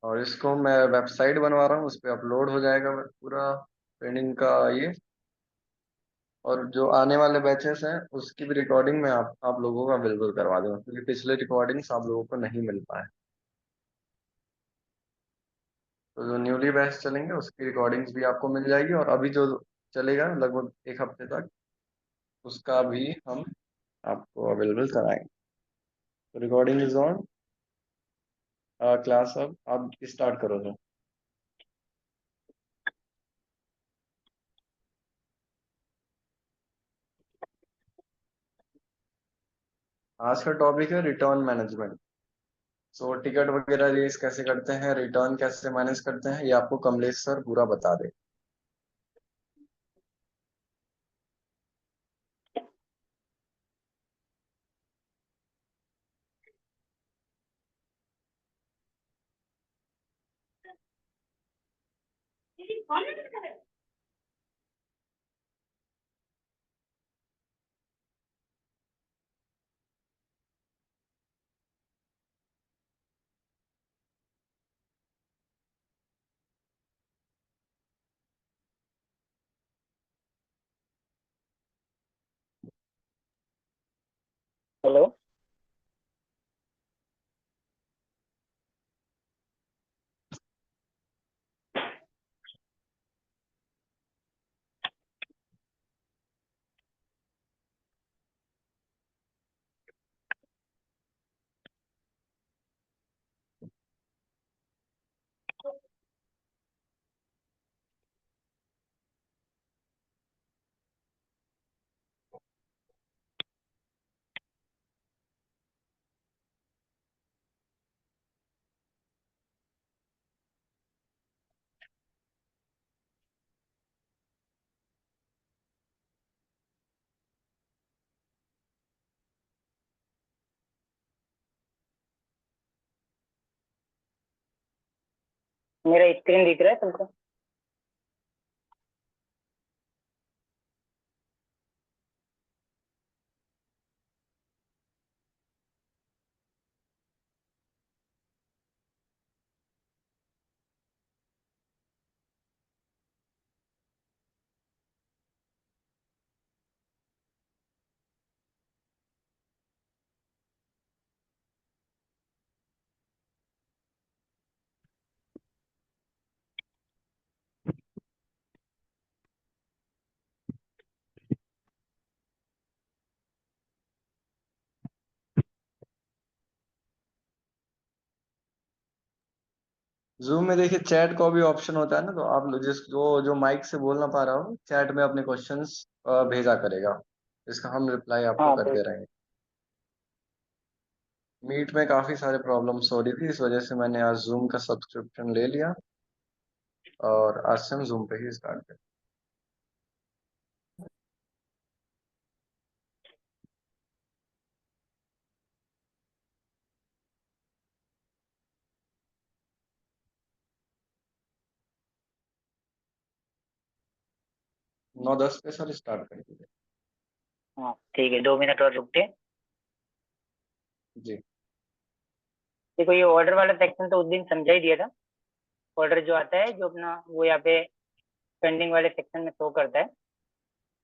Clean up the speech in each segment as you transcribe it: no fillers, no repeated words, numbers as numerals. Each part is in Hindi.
और इसको मैं वेबसाइट बनवा रहा हूँ, उस पर अपलोड हो जाएगा पूरा ट्रेनिंग का ये। और जो आने वाले बैचेस हैं उसकी भी रिकॉर्डिंग मैं आप लोगों का बिल्कुल करवा दूंगा, क्योंकि पिछले रिकॉर्डिंग्स आप लोगों को नहीं मिल पाए। तो जो न्यूली बैच चलेंगे उसकी रिकॉर्डिंग्स भी आपको मिल जाएगी, और अभी जो चलेगा लगभग एक हफ्ते तक, उसका भी हम आपको अवेलेबल कराएंगे। तो रिकॉर्डिंग इज ऑन। क्लास अब आप स्टार्ट करो सर। आज का टॉपिक है रिटर्न मैनेजमेंट। सो टिकट वगैरह रेस कैसे करते हैं, रिटर्न कैसे मैनेज करते हैं, ये आपको कमलेश सर पूरा बता दे। हेलो। मेरा स्क्रीन दिख रहा है तुमको? जूम में देखिए चैट का भी ऑप्शन होता है ना, तो आप लोग जिस जो माइक से बोल ना पा रहा हो, चैट में अपने क्वेश्चंस भेजा करेगा, इसका हम रिप्लाई आपको हाँ करते रहेंगे। मीट में काफी सारे प्रॉब्लम्स हो रही थी, इस वजह से मैंने आज जूम का सब्सक्रिप्शन ले लिया, और आज से हम जूम पे ही स्टार्ट करें। 9:10 पे सर स्टार्ट कर दीजिए। हाँ, ठीक है, 2 मिनट और रुकते। जी। देखो, ये ऑर्डर वाला सेक्शन तो उस दिन समझा ही दिया था। ऑर्डर जो आता है, जो अपना वो यहाँ पे पेंडिंग वाले सेक्शन में शो करता है,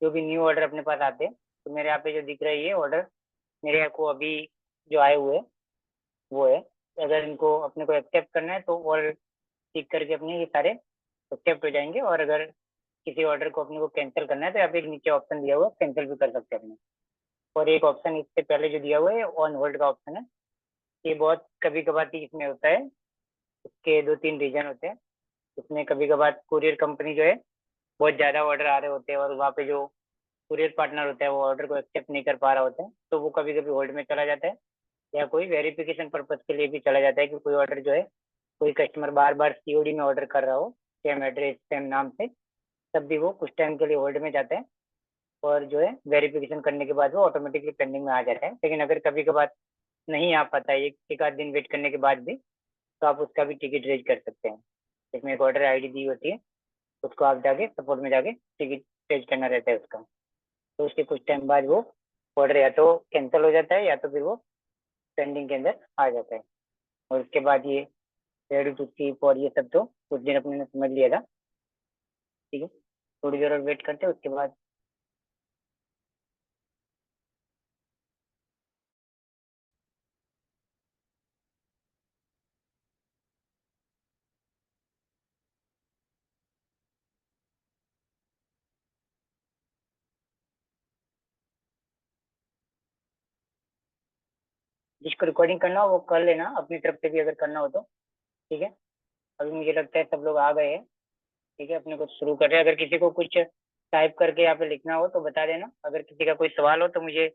जो भी न्यू ऑर्डर अपने पास आते हैं। तो मेरे यहाँ पे जो दिख रहा है ये ऑर्डर, मेरे यहाँ को अभी जो आए हुए हैं वो है। अगर इनको अपने को एक्सेप्ट करना है तो और टिक करके अपने ये सारे एक्सेप्ट हो जाएंगे। और अगर किसी ऑर्डर को अपने को कैंसिल करना है तो यहाँ पे एक नीचे ऑप्शन दिया हुआ है, कैंसिल भी कर सकते हैं अपने। और एक ऑप्शन इससे पहले जो दिया हुआ है ऑन होल्ड का ऑप्शन है। ये बहुत कभी कभार इसमें होता है। इसके 2-3 रीजन होते हैं। इसमें कभी कभार कुरियर कंपनी जो है, बहुत ज्यादा ऑर्डर आ रहे होते हैं और वहाँ पे जो कुरियर पार्टनर होता है वो ऑर्डर को एक्सेप्ट नहीं कर पा रहा होता है, तो वो कभी कभी होल्ड में चला जाता है। या कोई वेरिफिकेशन पर्पज के लिए भी चला जाता है कि कोई ऑर्डर जो है, कोई कस्टमर बार बार सीओडी में ऑर्डर कर रहा हो, सेम एड्रेस सेम नाम से, तब भी वो कुछ टाइम के लिए होल्ड में जाता है। और जो है वेरिफिकेशन करने के बाद वो ऑटोमेटिकली पेंडिंग में आ जाता है। लेकिन अगर कभी कभार नहीं आ पाता है, एक आध दिन वेट करने के बाद भी, तो आप उसका भी टिकट रेज कर सकते हैं। इसमें एक ऑर्डर आईडी दी होती है, उसको आप जाके सपोर्ट में जाके टिकट रेज करना रहता है उसका। तो उसके कुछ टाइम बाद वो ऑर्डर या तो कैंसिल हो जाता है या तो फिर वो पेंडिंग के अंदर आ जाता है। और उसके बाद ये रेडी टू स्लीप और ये सब तो उस दिन अपने ने समझ लिया था। ठीक है, थोड़ी देर और वेट करते हैं, उसके बाद जिसको रिकॉर्डिंग करना हो वो कर लेना, अपनी तरफ से भी अगर करना हो तो। ठीक है, अभी मुझे लगता है सब लोग आ गए हैं। ठीक है, अपने को शुरू कर रहे हैं। अगर किसी को कुछ टाइप करके यहाँ पे लिखना हो तो बता देना, अगर किसी का कोई सवाल हो तो मुझे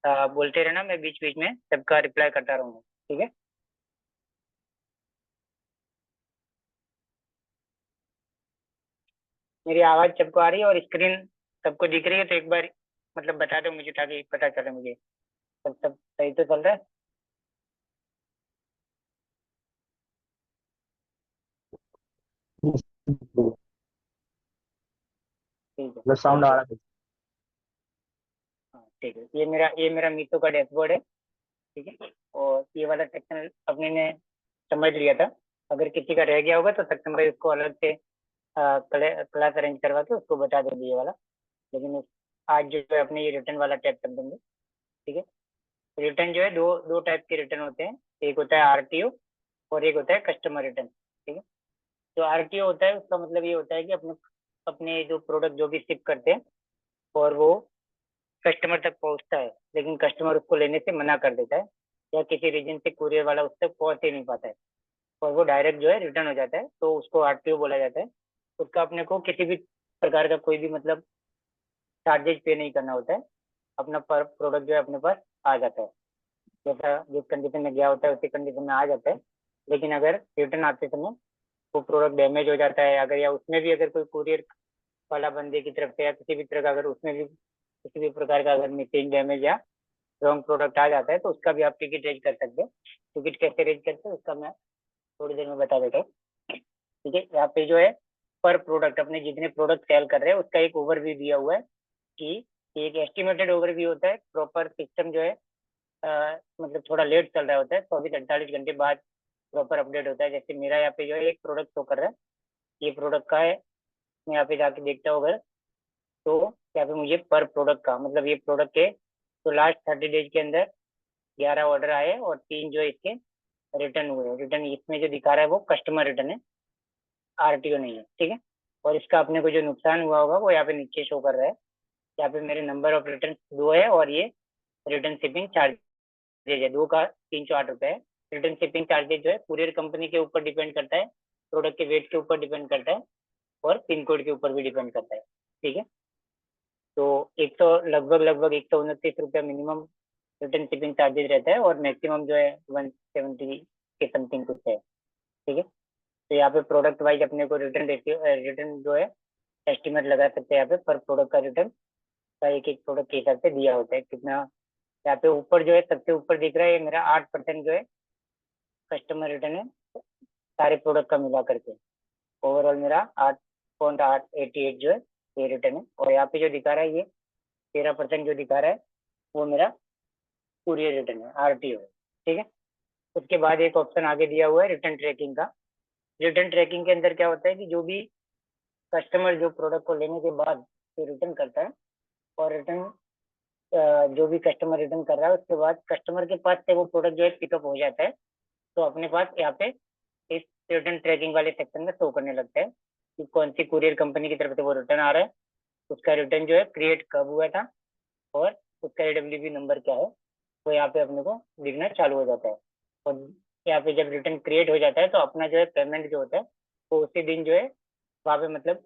बोलते रहना, मैं बीच बीच में सबका रिप्लाई करता रहूंगा। ठीक है, मेरी आवाज सबको आ रही है और स्क्रीन सबको दिख रही है? तो एक बार मतलब बता दो मुझे, ताकि पता चले मुझे सब सही तो चल रहा है। ठीक है, मतलब साउंड आ रहा है। हाँ ठीक है, ये मेरा मीटो का डैशबोर्ड है। ठीक है, और ये वाला सेक्शन अपने ने समझ लिया था। अगर किसी का रह गया होगा तो सक्षम भाई उसको अलग से क्लास अरेंज करवा के उसको बता देंगे ये वाला। लेकिन आज जो है अपने ये रिटर्न वाला टाइप कर देंगे। ठीक है, रिटर्न जो है दो दो टाइप के रिटर्न होते हैं। एक होता है आरटीओ और एक होता है कस्टमर रिटर्न। ठीक है, जो आरटीओ होता है उसका मतलब ये होता है कि अपने अपने जो प्रोडक्ट जो भी शिप करते हैं और वो कस्टमर तक पहुंचता है, लेकिन कस्टमर उसको लेने से मना कर देता है, या किसी रीजन से कुरियर वाला उस तक पहुंच ही नहीं पाता है और वो डायरेक्ट जो है रिटर्न हो जाता है, तो उसको आरटीओ बोला जाता है। उसका अपने को किसी भी प्रकार का कोई भी मतलब चार्जेज पे नहीं करना होता है। अपना पर प्रोडक्ट जो है अपने पास आ जाता है, जैसा जिस कंडीशन में गया होता है उसी कंडीशन में आ जाता है। लेकिन अगर रिटर्न आते समय वो प्रोडक्ट डैमेज हो जाता है, अगर या उसमें भी अगर कोई कुरियर वाला बंदे की तरफ से या किसी भी तरह का अगर उसमें भी किसी भी प्रकार का अगर मिसिंग डैमेज या रॉन्ग प्रोडक्ट आ जाता है, तो उसका भी आप टिकट रेज कर सकते हैं। टिकट कैसे रेज करते हैं उसका मैं थोड़ी देर में बता देता हूँ। ठीक है, यहाँ पे जो है पर प्रोडक्ट अपने जितने प्रोडक्ट सेल कर रहे हैं उसका एक ओवरव्यू दिया हुआ है कि एक एस्टिमेटेड ओवरव्यू होता है। प्रॉपर सिस्टम जो है मतलब थोड़ा लेट चल रहा होता है, 24-48 घंटे बाद प्रॉपर अपडेट होता है। जैसे मेरा यहाँ पे जो है एक प्रोडक्ट शो कर रहा है, ये प्रोडक्ट का है। मैं यहाँ पे जाके देखता हूँ अगर, तो यहाँ पे मुझे पर प्रोडक्ट का मतलब ये प्रोडक्ट के तो लास्ट 30 डेज के अंदर 11 ऑर्डर आए और 3 जो है इसके रिटर्न हुए। रिटर्न इसमें जो दिखा रहा है वो कस्टमर रिटर्न है, आरटीओ नहीं है। ठीक है, और इसका अपने को जो नुकसान हुआ होगा वो यहाँ पे नीचे शो कर रहा है। यहाँ पे मेरे नंबर ऑफ रिटर्न 2 है और ये रिटर्न शिपिंग चार्जेज है, 2 का 308 रुपये है। रिटर्न शिपिंग चार्जेज जो है कुरियर कंपनी के ऊपर डिपेंड करता है, प्रोडक्ट के वेट के ऊपर डिपेंड करता है और पिन कोड के ऊपर भी डिपेंड करता है। ठीक है, तो एक तो लगभग 129 रुपया मिनिमम रिटर्न शिपिंग चार्जेज रहता है और मैक्सिमम जो है 170 के समथिंग कुछ है। ठीक है, तो यहाँ पे प्रोडक्ट वाइज अपने को रिटर्न रिटर्न जो है एस्टिमेट लगा सकते हैं यहाँ पे पर प्रोडक्ट का रिटर्न का एक एक प्रोडक्ट के हिसाब से दिया होता है कितना। यहाँ पे ऊपर जो है सबसे ऊपर दिख रहा है ये मेरा 8% जो है कस्टमर रिटर्न है, सारे प्रोडक्ट का मिला करके। ओवरऑल मेरा 8.888 जो है ये रिटर्न है। और यहाँ पे जो दिखा रहा है ये 13% जो दिखा रहा है वो मेरा कुरियर रिटर्न है, आरटीओ है। ठीक है, उसके बाद एक ऑप्शन आगे दिया हुआ है रिटर्न ट्रैकिंग का। रिटर्न ट्रैकिंग के अंदर क्या होता है कि जो भी कस्टमर जो प्रोडक्ट को लेने के बाद फिर रिटर्न करता है और रिटर्न जो भी कस्टमर रिटर्न कर रहा है उसके बाद कस्टमर के पास से वो प्रोडक्ट जो है पिकअप हो जाता है, तो अपने पास यहाँ पे इस रिटर्न ट्रैकिंग वाले सेक्शन में शो करने लगता है कि कौन सी कुरियर कंपनी की तरफ से वो रिटर्न आ रहा है, उसका रिटर्न जो है क्रिएट कब हुआ था और उसका एडब्ल्यूबी नंबर क्या है, वो यहाँ पे अपने को दिखना चालू हो जाता है। और यहाँ पे जब रिटर्न क्रिएट हो जाता है तो अपना जो है पेमेंट जो होता है वो उसी दिन जो है वहाँ पे मतलब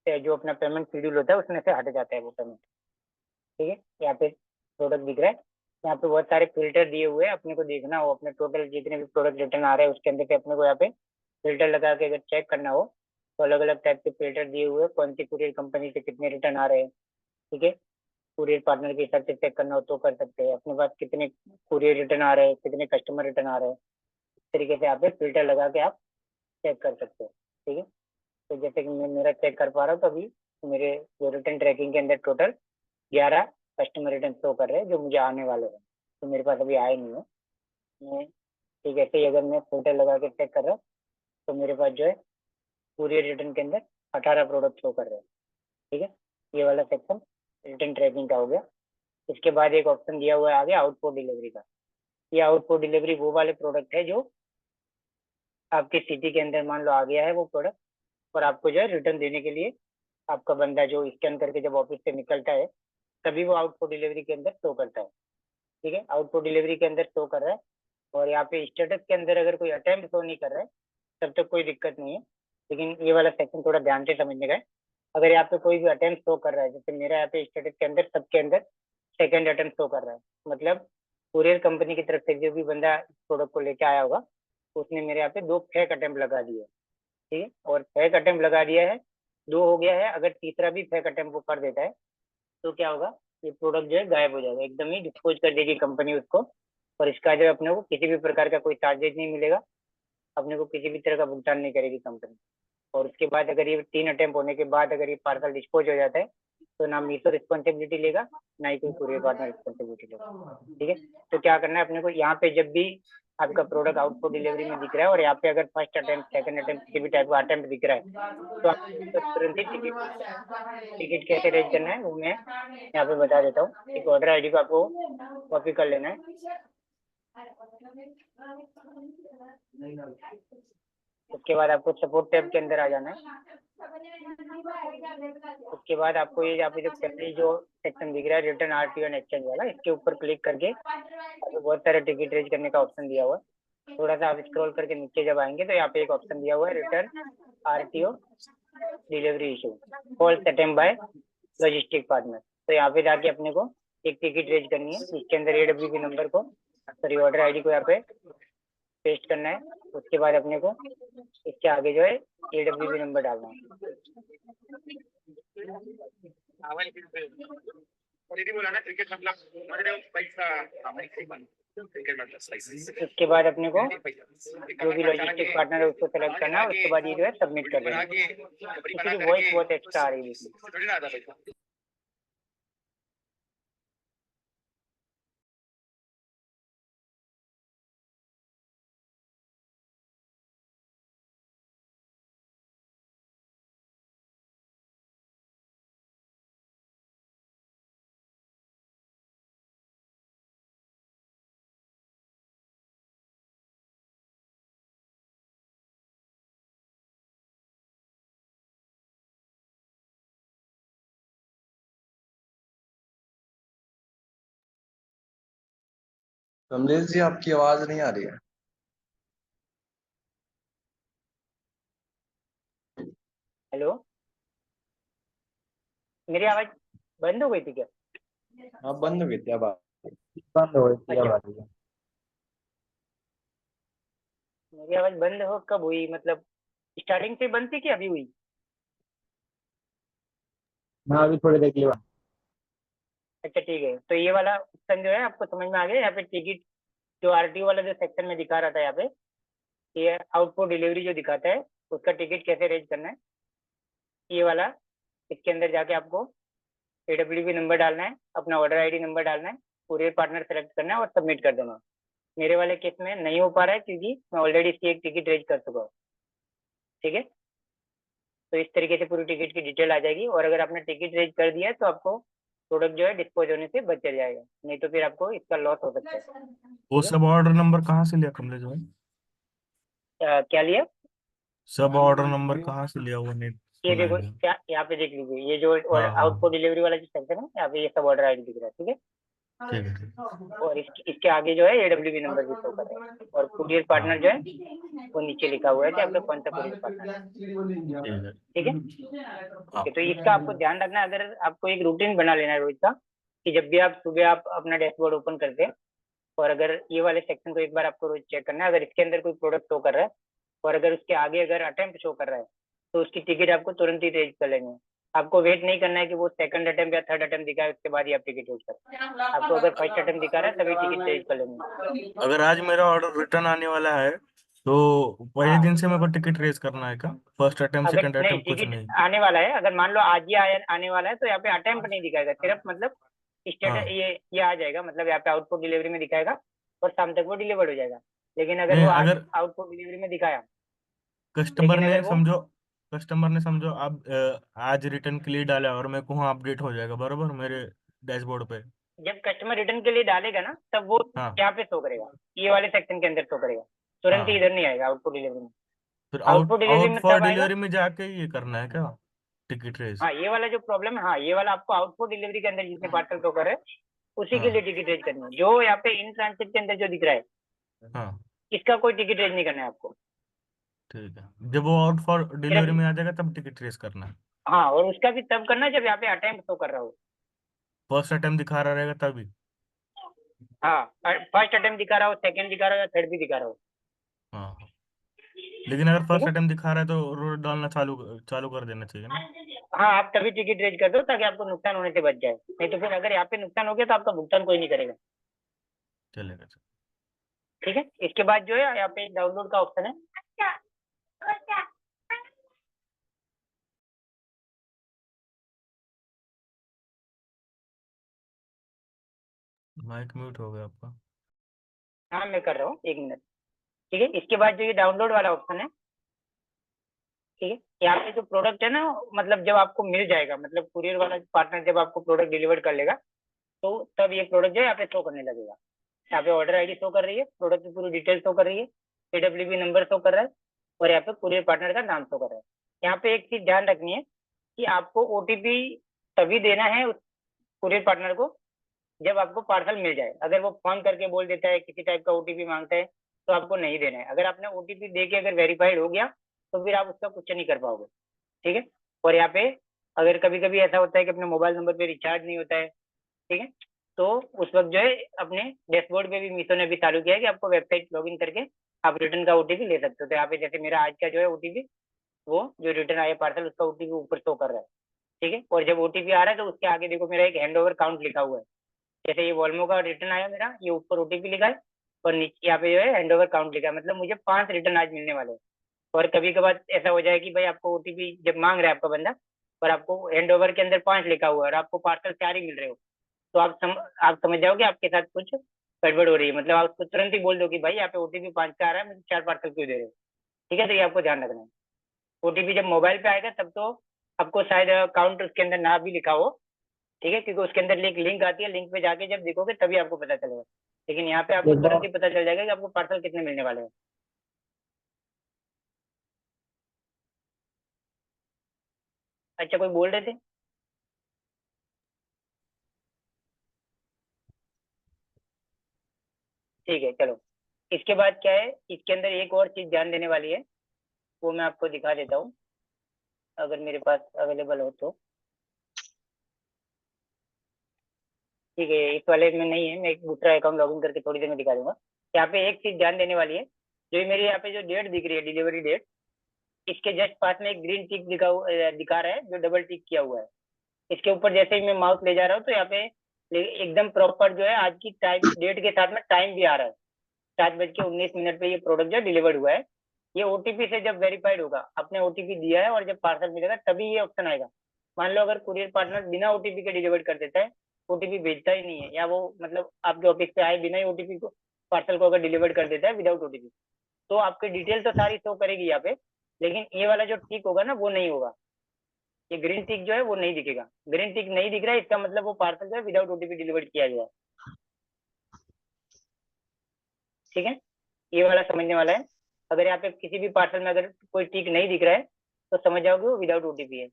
जो अपना पेमेंट शेड्यूल होता है उसमें से हट जाता है वो पेमेंट। ठीक है, यहाँ पे प्रोडक्ट दिख रहा है, यहाँ पे बहुत सारे फिल्टर दिए हुए हैं। अपने को देखना हो अपने टोटल जितने भी प्रोडक्ट रिटर्न आ रहे हैं उसके अंदर से अपने को यहाँ पे फिल्टर लगा के अगर चेक करना हो तो अलग अलग टाइप के फिल्टर दिए हुए हैं, कौन सी कुरियर कंपनी से कितने रिटर्न आ रहे हैं। ठीक है, कुरियर पार्टनर के हिसाब से चेक करना हो तो कर सकते हैं, अपने पास कितने कुरियर रिटर्न आ रहे हैं, कितने कस्टमर रिटर्न आ रहे हैं, इस तरीके से यहाँ पे फिल्टर लगा के आप चेक कर सकते हो। ठीक है, तो जैसे कि मैं मेरा चेक कर पा रहा हूँ तो अभी मेरे जो रिटर्न ट्रैकिंग के अंदर टोटल 11 कस्टमर रिटर्न शो कर रहे हैं जो मुझे आने वाले हैं, तो मेरे पास अभी आए नहीं है। मैं ठीक है, ऐसे ही अगर मैं फिल्टर लगा के चेक कर रहा हूँ तो मेरे पास जो है कुरियर रिटर्न के अंदर 18 प्रोडक्ट शो कर रहे हैं। ठीक है, ये वाला सेक्शन रिटर्न ट्रैकिंग का हो गया। इसके बाद एक ऑप्शन दिया हुआ है आगे आउटपुट डिलीवरी का। ये आउटपुट डिलीवरी वो वाले प्रोडक्ट है जो आपके सिटी के अंदर मान लो आ गया है वो प्रोडक्ट, और आपको जो है रिटर्न देने के लिए आपका बंदा जो स्कैन करके जब ऑफिस से निकलता है तभी वो आउटपुट डिलीवरी के अंदर शो करता है। ठीक है, आउटपुट डिलीवरी के अंदर शो कर रहा है, और यहाँ पे स्टेटस के अंदर अगर कोई अटेम्प्ट शो नहीं कर रहा है तब तक कोई दिक्कत नहीं है। लेकिन ये वाला सेक्शन थोड़ा ध्यान से समझने का है। अगर यहाँ पे कोई भी अटेम्प्ट शो कर रहा है, जैसे मेरा यहाँ पे स्टेटस के अंदर सबके अंदर सेकंड अटेम्प्ट शो कर रहा है, मतलब कुरियर कंपनी की तरफ से जो भी बंदा प्रोडक्ट को लेके आया होगा उसने मेरे यहाँ पे 2 फेक अटेम्प्ट लगा दिए। ठीक है, और फेक अटेम्प्ट लगा दिया है, 2 हो गया है। अगर तीसरा भी फेक अटेम्प्ट वो कर देता है तो क्या होगा, ये प्रोडक्ट जो है गायब हो जाएगा, एकदम ही डिस्पोज कर देगी कंपनी उसको। और इसका जो है अपने को किसी भी प्रकार का कोई चार्जेज नहीं मिलेगा, अपने को किसी भी तरह का भुगतान नहीं करेगी कंपनी। और उसके बाद अगर ये 3 अटेम्प्ट होने के बाद अगर ये पार्सल डिस्पोज हो जाता है तो ना मीशो रिस्पॉन्सिबिलिटी लेगा, ना ही कोई कुरियर पार्टनर रिस्पॉन्सिबिलिटी लेगा। ठीक है, तो क्या करना है अपने को, यहाँ पे जब भी आपका प्रोडक्ट आउट फॉर डिलीवरी में दिख रहा है और यहाँ पे अगर फर्स्ट अटेम्प्ट सेकंड अटेम्प्ट किसी भी टाइप का अटेम्प्ट दिख रहा है तो आपको तुरंत ही टिकट रेज करना है। टिकट कैसे रेज करना है वो मैं यहाँ पे बता देता हूँ। एक ऑर्डर आईडी को आपको कॉपी कर लेना है। उसके बाद आपको सपोर्ट टैब के अंदर आ जाना है। उसके बाद आपको ये यहाँ पे जो पहले जो सेक्शन दिख रहा है रिटर्न आरटीओ एंड एक्सचेंज वाला, इसके ऊपर क्लिक करके आपको बहुत सारे टिकट रेज करने का ऑप्शन दिया हुआ है। थोड़ा सा आप स्क्रॉल करके नीचे जब आएंगे तो यहाँ पे एक ऑप्शन दिया हुआ है return RTO delivery issue false attempt by logistic partner. तो यहाँ पे जाके अपने को एक टिकट रेज करनी है, इसके अंदर एडब्ल्यूपी नंबर को सॉरी ऑर्डर आईडी को यहाँ पे पेस्ट करना है। उसके बाद अपने को इसके आगे जो है एडब्ल्यूपी नंबर डालना है। उसके बाद अपने को जो भी लॉजिस्टिक पार्टनर है उसको सेलेक्ट करना है। उसके बाद ये जो है सबमिट कर देना। किसी की वॉइस बहुत एक्स्ट्रा आ रही है। कमलेश जी आपकी आवाज नहीं आ रही है। हेलो, मेरी आवाज बंद हो गई थी क्या? आप बंद हो गई थी, अब बंद हो गई थी, अब अच्छा, आ रही है। मेरी आवाज बंद हो कब हुई, मतलब स्टार्टिंग से बंद थी कि अभी हुई? हाँ, अभी थोड़ी देर के लिए बंद। अच्छा ठीक है, तो ये वाला ऑप्शन जो है आपको समझ में आ गया। यहाँ पे टिकट जो आरटीओ वाला जो सेक्शन में दिखा रहा था, यहाँ पे ये आउटपुट डिलीवरी जो दिखाता है उसका टिकट कैसे रेज करना है, ये वाला। इसके अंदर जाके आपको एडब्ल्यूपी नंबर डालना है, अपना ऑर्डर आईडी नंबर डालना है, कुरियर पार्टनर सेलेक्ट करना है और सबमिट कर देना। मेरे वाले केस में नहीं हो पा रहा है क्योंकि मैं ऑलरेडी इसकी एक टिकट रेज कर चुका हूँ। ठीक है, तो इस तरीके से पूरी टिकट की डिटेल आ जाएगी। और अगर आपने टिकट रेज कर दिया है तो आपको प्रोडक्ट जो है डिस्पोज होने से बच जाएगा, नहीं तो फिर आपको इसका लॉस हो सकता है। वो ठीक है, सब ऑर्डर नंबर कहाँ से लिया कमलेश भाई? क्या लिया? सब ऑर्डर नंबर कहाँ से लिया, वो नहीं ये सुनाई देखो दिया। क्या, यहाँ पे देख लीजिए, ये जो हाँ हाँ, आउटपुट डिलीवरी वाला जो सेक्शन है यहाँ पे ये सब ऑर्डर आईडी दिख रहा है। ठीक है, ठीक है ठीक और इसके आगे जो है एडब्ल्यूबी नंबर भी शो कर रहा है, और कुरियर है। हाँ पार्टनर जो है वो नीचे लिखा हुआ है कि आपका कौन सा कुरियर पार्टनर है। ठीक है। ठीक है, हाँ ओके। तो इसका आपको ध्यान रखना है, अगर आपको एक रूटीन बना लेना है रोज का, कि जब भी आप सुबह आप अपना डैशबोर्ड ओपन करते हैं और अगर ये वाले सेक्शन को एक बार आपको रोज चेक करना है, अगर इसके अंदर कोई प्रोडक्ट शो कर रहा है और अगर उसके आगे अगर अटेम्प्ट शो कर रहा है तो उसकी टिकट आपको तुरंत ही रेज कर लेनी है। आपको वेट नहीं करना है कि वो सेकंड अटेम्प्ट या थर्ड अटेम्प्ट दिखाए उसके बाद ही आप टिकट रेज करें। आपको अगर फर्स्ट अटेम्प्ट दिखा रहा है तभी टिकट रेज कर लेनी है। अगर आज मेरा ऑर्डर रिटर्न आने वाला है तो पहले हाँ, दिन से मेरे को टिकट रेज करना है क्या? फर्स्ट अटेम्प्ट अगर सेकंड नहीं अटेम्प्ट कुछ टिकट नहीं? आने वाला है, अगर मान लो आज ही आने वाला है तो यहाँ पे अटेम्प्ट नहीं दिखाएगा, सिर्फ मतलब स्टेटस हाँ, ये आ जाएगा, मतलब यहाँ पे आउटपुट डिलीवरी में दिखाएगा और शाम तक वो डिलीवर्ड हो जाएगा। लेकिन अगर नहीं वो आज अगर आउटपुट डिलीवरी में दिखाया कस्टमर लेकिन ने अगर वो समझो कस्टमर ने समझो आप आज रिटर्न के लिए डाला और मेरे को वहाँ अपडेट हो जाएगा बरोबर मेरे डैशबोर्ड पे। जब कस्टमर रिटर्न के लिए डालेगा ना, तब वो हाँ यहाँ पे शो करेगा, ये वाले सेक्शन के अंदर शो करेगा, तुरंत ही हाँ। इधर नहीं आएगा आउटपुट डिलीवरी में। फिर आउटपुट डिलीवरी आउट में फॉर तब आएगा। डिलीवरी में जाके ये करना है क्या, टिकट रेस? हाँ, ये वाला जो प्रॉब्लम है, हाँ ये वाला आपको आउटपुट डिलीवरी के अंदर जितने पार्सल शो कर रहे हैं उसी के लिए हाँ टिकट रेज करनी है। जो यहाँ पे इन ट्रांसिट के अंदर जो दिख रहा है, हाँ इसका कोई टिकट रेज नहीं करना है आपको। ठीक है, जब वो आउट फॉर डिलीवरी सिर्फ में आ जाएगा तब टिकट रेस करना है। हाँ, और उसका भी तब करना है जब यहाँ पे अटेम्प्ट शो कर रहा हो। फर्स्ट अटेम्प्ट दिखा रहा रहेगा तभी। हाँ, फर्स्ट अटेम्प्ट दिखा रहा हो, सेकंड दिखा रहा हो या थर्ड भी दिखा रहा हो। हाँ हाँ। लेकिन अगर ठीक फर्स्ट है। अटेम्प्ट दिखा रहा है तो रोड डालना चालू चालू कर देना चाहिए ना। हाँ, आप तभी टिकट रेज कर दो ताकि आपको नुकसान होने से बच जाए, नहीं तो फिर अगर यहाँ पे नुकसान हो गया तो आपका भुगतान कोई नहीं करेगा। चलेगा। ठीक है। इसके बाद जो है यहाँ पे डाउनलोड का ऑप्शन है। माइक म्यूट हो गया आपका। हाँ, मैं कर रहा हूँ, 1 मिनट। ठीक है। इसके बाद जो ये डाउनलोड वाला ऑप्शन है, ठीक है, यहाँ पे जो प्रोडक्ट है ना, मतलब जब आपको मिल जाएगा, मतलब कुरियर वाला पार्टनर जब आपको प्रोडक्ट डिलीवर कर लेगा, तो तब ये प्रोडक्ट जो है यहाँ पे शो करने लगेगा। यहाँ पे ऑर्डर आईडी शो कर रही है, प्रोडक्ट की पूरी डिटेल शो कर रही है, AWB नंबर शो कर रहा है, और यहाँ पे कुरियर पार्टनर का नाम शो कर रहा है। यहाँ पे एक चीज ध्यान रखनी है कि आपको OTP तभी देना है उस कुरियर पार्टनर को जब आपको पार्सल मिल जाए। अगर वो फोन करके बोल देता है, किसी टाइप का OTP मांगता है, तो आपको नहीं देना है। अगर आपने OTP दे के अगर वेरीफाइड हो गया तो फिर आप उसका कुछ नहीं कर पाओगे। ठीक है। और यहाँ पे अगर कभी कभी ऐसा होता है कि अपने मोबाइल नंबर पे रिचार्ज नहीं होता है, ठीक है, तो उस वक्त जो है अपने डैशबोर्ड पे भी मीशो ने भी चालू किया है कि आपको वेबसाइट लॉगिन करके आप रिटर्न का OTP ले सकते हो। तो यहाँ पे जैसे मेरा आज का जो है OTP, वो जो रिटर्न आया पार्सल उसका OTP ऊपर शो कर रहा है। ठीक है। और जब OTP आ रहा है तो उसके आगे देखो मेरा एक हैंड ओवर काउंट लिखा हुआ है। जैसे ये वॉल्मो का रिटर्न आया मेरा, ये ऊपर OTP लिखा है और नीचे यहाँ पे जो है हैंड ओवर काउंट लिखा है, मतलब मुझे 5 रिटर्न आज मिलने वाले हैं। और कभी कभार ऐसा हो जाए कि भाई आपको OTP जब मांग रहा है आपका बंदा, और आपको हैंड ओवर के अंदर 5 लिखा हुआ है और आपको पार्सल 4 ही मिल रहे हो, तो आप समझ जाओगे आपके साथ कुछ गड़बड़ हो रही है। मतलब आप उसको तुरंत ही बोल दो कि भाई यहाँ पे OTP 5 का आ रहा है, मुझे 4 पार्सल क्यों दे रहे हो। ठीक है। तो ये आपको ध्यान रखना है। OTP जब मोबाइल पे आएगा तब तो आपको शायद अकाउंट उसके अंदर ना भी लिखा हो, ठीक है, क्योंकि उसके अंदर एक लिंक आती है, लिंक पे जाके जब देखोगे तभी आपको पता चलेगा। लेकिन यहाँ पे आपको एक तुरंत बार ही पता चल जाएगा कि आपको पार्सल कितने मिलने वाले हैं। अच्छा, कोई बोल रहे थे? ठीक है, चलो। इसके बाद क्या है, इसके अंदर एक और चीज ध्यान देने वाली है, वो मैं आपको दिखा देता हूँ अगर मेरे पास अवेलेबल हो तो। ठीक है, इस वाले में नहीं है, मैं एक दूसरा अकाउंट लॉगिन करके थोड़ी देर में दिखा दूंगा। यहाँ पे एक चीज ध्यान देने वाली है, जो ये मेरी यहाँ पे जो डेट दिख रही है, डिलीवरी डेट, इसके जस्ट पास में एक ग्रीन टिक दिखा रहा है जो डबल टिक किया हुआ है। इसके ऊपर जैसे ही मैं माउस ले जा रहा हूँ तो यहाँ पे एकदम प्रॉपर जो है आज की टाइम डेट के साथ में टाइम भी आ रहा है। 7:19 पे ये प्रोडक्ट जो डिलीवर्ड हुआ है। ये OTP से जब वेरीफाइड होगा, आपने OTP दिया है और जब पार्सल मिलेगा तभी ये ऑप्शन आएगा। मान लो अगर कुरियर पार्टनर बिना OTP के डिलीवर कर देता है, OTP भेजता ही नहीं है, या वो मतलब आपके ऑफिस पे आए बिना ही OTP को पार्सल को अगर डिलीवर कर देता है विदाउट OTP, तो आपकी डिटेल तो सारी शो करेगी यहाँ पे, लेकिन ये वाला जो टिक होगा ना वो नहीं होगा। ये ग्रीन टिक जो है वो नहीं दिखेगा। ग्रीन टिक नहीं दिख रहा है, इसका मतलब वो पार्सल जो है विदाउट OTP डिलीवर किया गया है। ठीक है। ये वाला समझने वाला है। अगर यहाँ पे किसी भी पार्सल में अगर कोई टिक नहीं दिख रहा है तो समझ जाओगे वो विदाउट OTP है।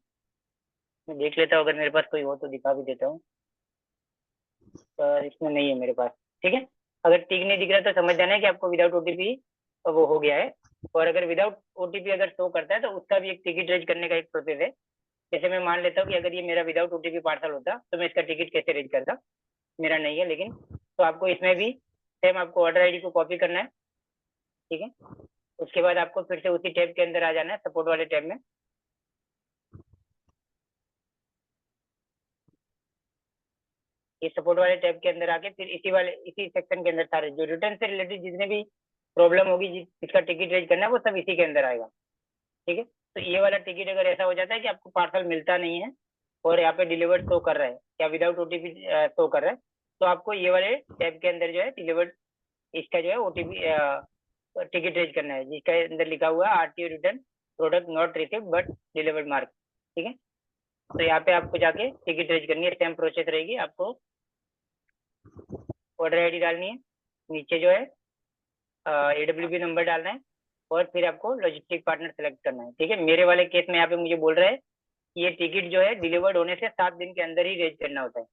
मैं देख लेता हूँ, अगर मेरे पास कोई हो तो दिखा भी देता हूँ, पर इसमें नहीं है मेरे पास। ठीक है। अगर टिक नहीं दिख रहा है तो समझ जाना है कि आपको विदाउट OTP वो हो गया है। और अगर विदाउट OTP अगर शो करता है तो उसका भी एक टिकट रेज करने का एक प्रोसेस है। जैसे मैं मान लेता हूँ कि अगर ये मेरा विदाउट OTP पार्सल होता तो मैं इसका टिकट कैसे रेज करता। मेरा नहीं है लेकिन, तो आपको इसमें भी सेम आपको ऑर्डर आईडी को कॉपी करना है। ठीक है। उसके बाद आपको फिर से उसी टैब के अंदर आ जाना है, सपोर्ट वाले टैब में। ये सपोर्ट वाले टैब के अंदर आके फिर इसी सेक्शन के अंदर सारे जो रिटर्न से रिलेटेड जितने भी प्रॉब्लम होगी, जिसका टिकट रेज करना है, वो सब इसी के अंदर आएगा। ठीक है। तो ये वाला टिकट अगर ऐसा हो जाता है कि आपको पार्सल मिलता नहीं है और यहाँ पे डिलीवर्ड शो कर रहा है या विदाउट OTP शो कर रहा है, तो आपको ये वाले टैब के अंदर जो है डिलीवर्ड, इसका जो है OTP टिकट रेज करना है, जिसके अंदर लिखा हुआ है RTO return product not received but delivered mark. ठीक है, तो यहाँ पे आपको जाके टिकट रेज करनी है, सेम प्रोसेस रहेगी। आपको ऑर्डर आईडी डालनी है, नीचे जो है AWB नंबर डालना है, और फिर आपको लॉजिस्टिक पार्टनर सेलेक्ट करना है। ठीक है, मेरे वाले केस में यहाँ पे मुझे बोल रहा है कि ये टिकट जो है डिलीवर्ड होने से 7 दिन के अंदर ही रेज करना होता है।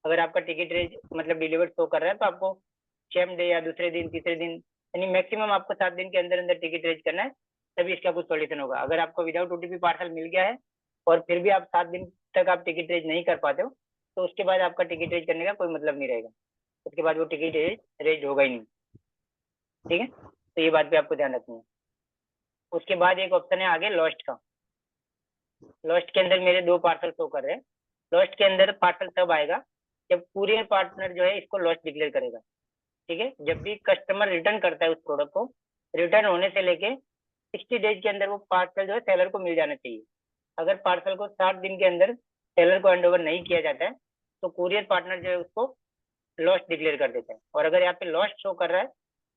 अगर आपका टिकट रेज मतलब डिलीवर्ड शो कर रहा है तो आपको सेम डे या दूसरे दिन तीसरे दिन, यानी मैक्सिमम आपको 7 दिन के अंदर अंदर टिकट रेज करना है, तभी इसका कुछ सॉल्यूशन होगा। अगर आपको विदाउट OTP पार्सल मिल गया है और फिर भी आप 7 दिन तक आप टिकट रेज नहीं कर पाते हो, तो उसके बाद आपका टिकट रेज करने का कोई मतलब नहीं रहेगा, उसके बाद वो टिकट रेज होगा ही नहीं। ठीक है, तो ये बात भी आपको ध्यान रखनी है। उसके बाद एक ऑप्शन है आगे लॉस्ट का। लॉस्ट के अंदर मेरे 2 पार्सल शो कर रहे हैं। लॉस्ट के अंदर पार्सल तब आएगा जब कुरियर पार्टनर जो है इसको लॉस्ट डिक्लेयर करेगा। ठीक है, जब भी कस्टमर रिटर्न करता है उस प्रोडक्ट को, रिटर्न होने से लेके 60 डेज के अंदर वो पार्सल जो है सेलर को मिल जाना चाहिए। अगर पार्सल को 60 दिन के अंदर सेलर को हैंड ओवर नहीं किया जाता है तो कुरियर पार्टनर जो है उसको लॉस्ट डिक्लेयर कर देता है। और अगर यहाँ पे लॉस्ट शो कर रहा है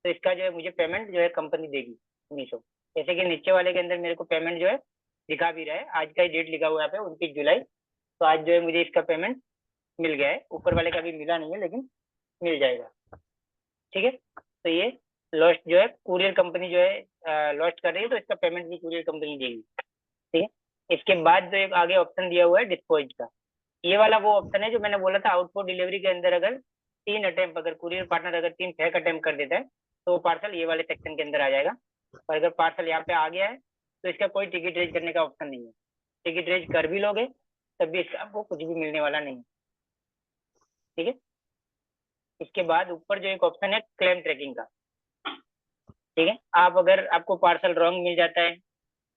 तो इसका जो है मुझे पेमेंट जो है कंपनी देगी मीशो। जैसे कि नीचे वाले के अंदर मेरे को पेमेंट जो है दिखा भी रहा है, आज का ही डेट लिखा हुआ है यहाँ पे 29 जुलाई, तो आज जो है मुझे इसका पेमेंट मिल गया है। ऊपर वाले का भी मिला नहीं है लेकिन मिल जाएगा। ठीक है, तो ये लॉस्ट जो है कुरियर कंपनी जो है लॉस्ट कर रही है, तो इसका पेमेंट भी कुरियर कंपनी देगी। ठीक है, इसके बाद जो एक आगे ऑप्शन दिया हुआ है डिस्पोज का, ये वाला वो ऑप्शन है जो मैंने बोला था आउट फॉर डिलीवरी के अंदर अगर 3 अटेम्प्ट, अगर कुरियर पार्टनर अगर 3 फेक अटेम्प्ट कर देता है तो वो पार्सल ये वाले सेक्शन के अंदर आ जाएगा। और अगर पार्सल यहाँ पे आ गया है तो इसका कोई टिकट रेज करने का ऑप्शन नहीं है। टिकट रेज कर भी लोगे तब भी इसका आपको कुछ भी मिलने वाला नहीं। ठीक है, इसके बाद ऊपर जो एक ऑप्शन है क्लेम ट्रैकिंग का। ठीक है, आप अगर आपको पार्सल रॉन्ग मिल जाता है,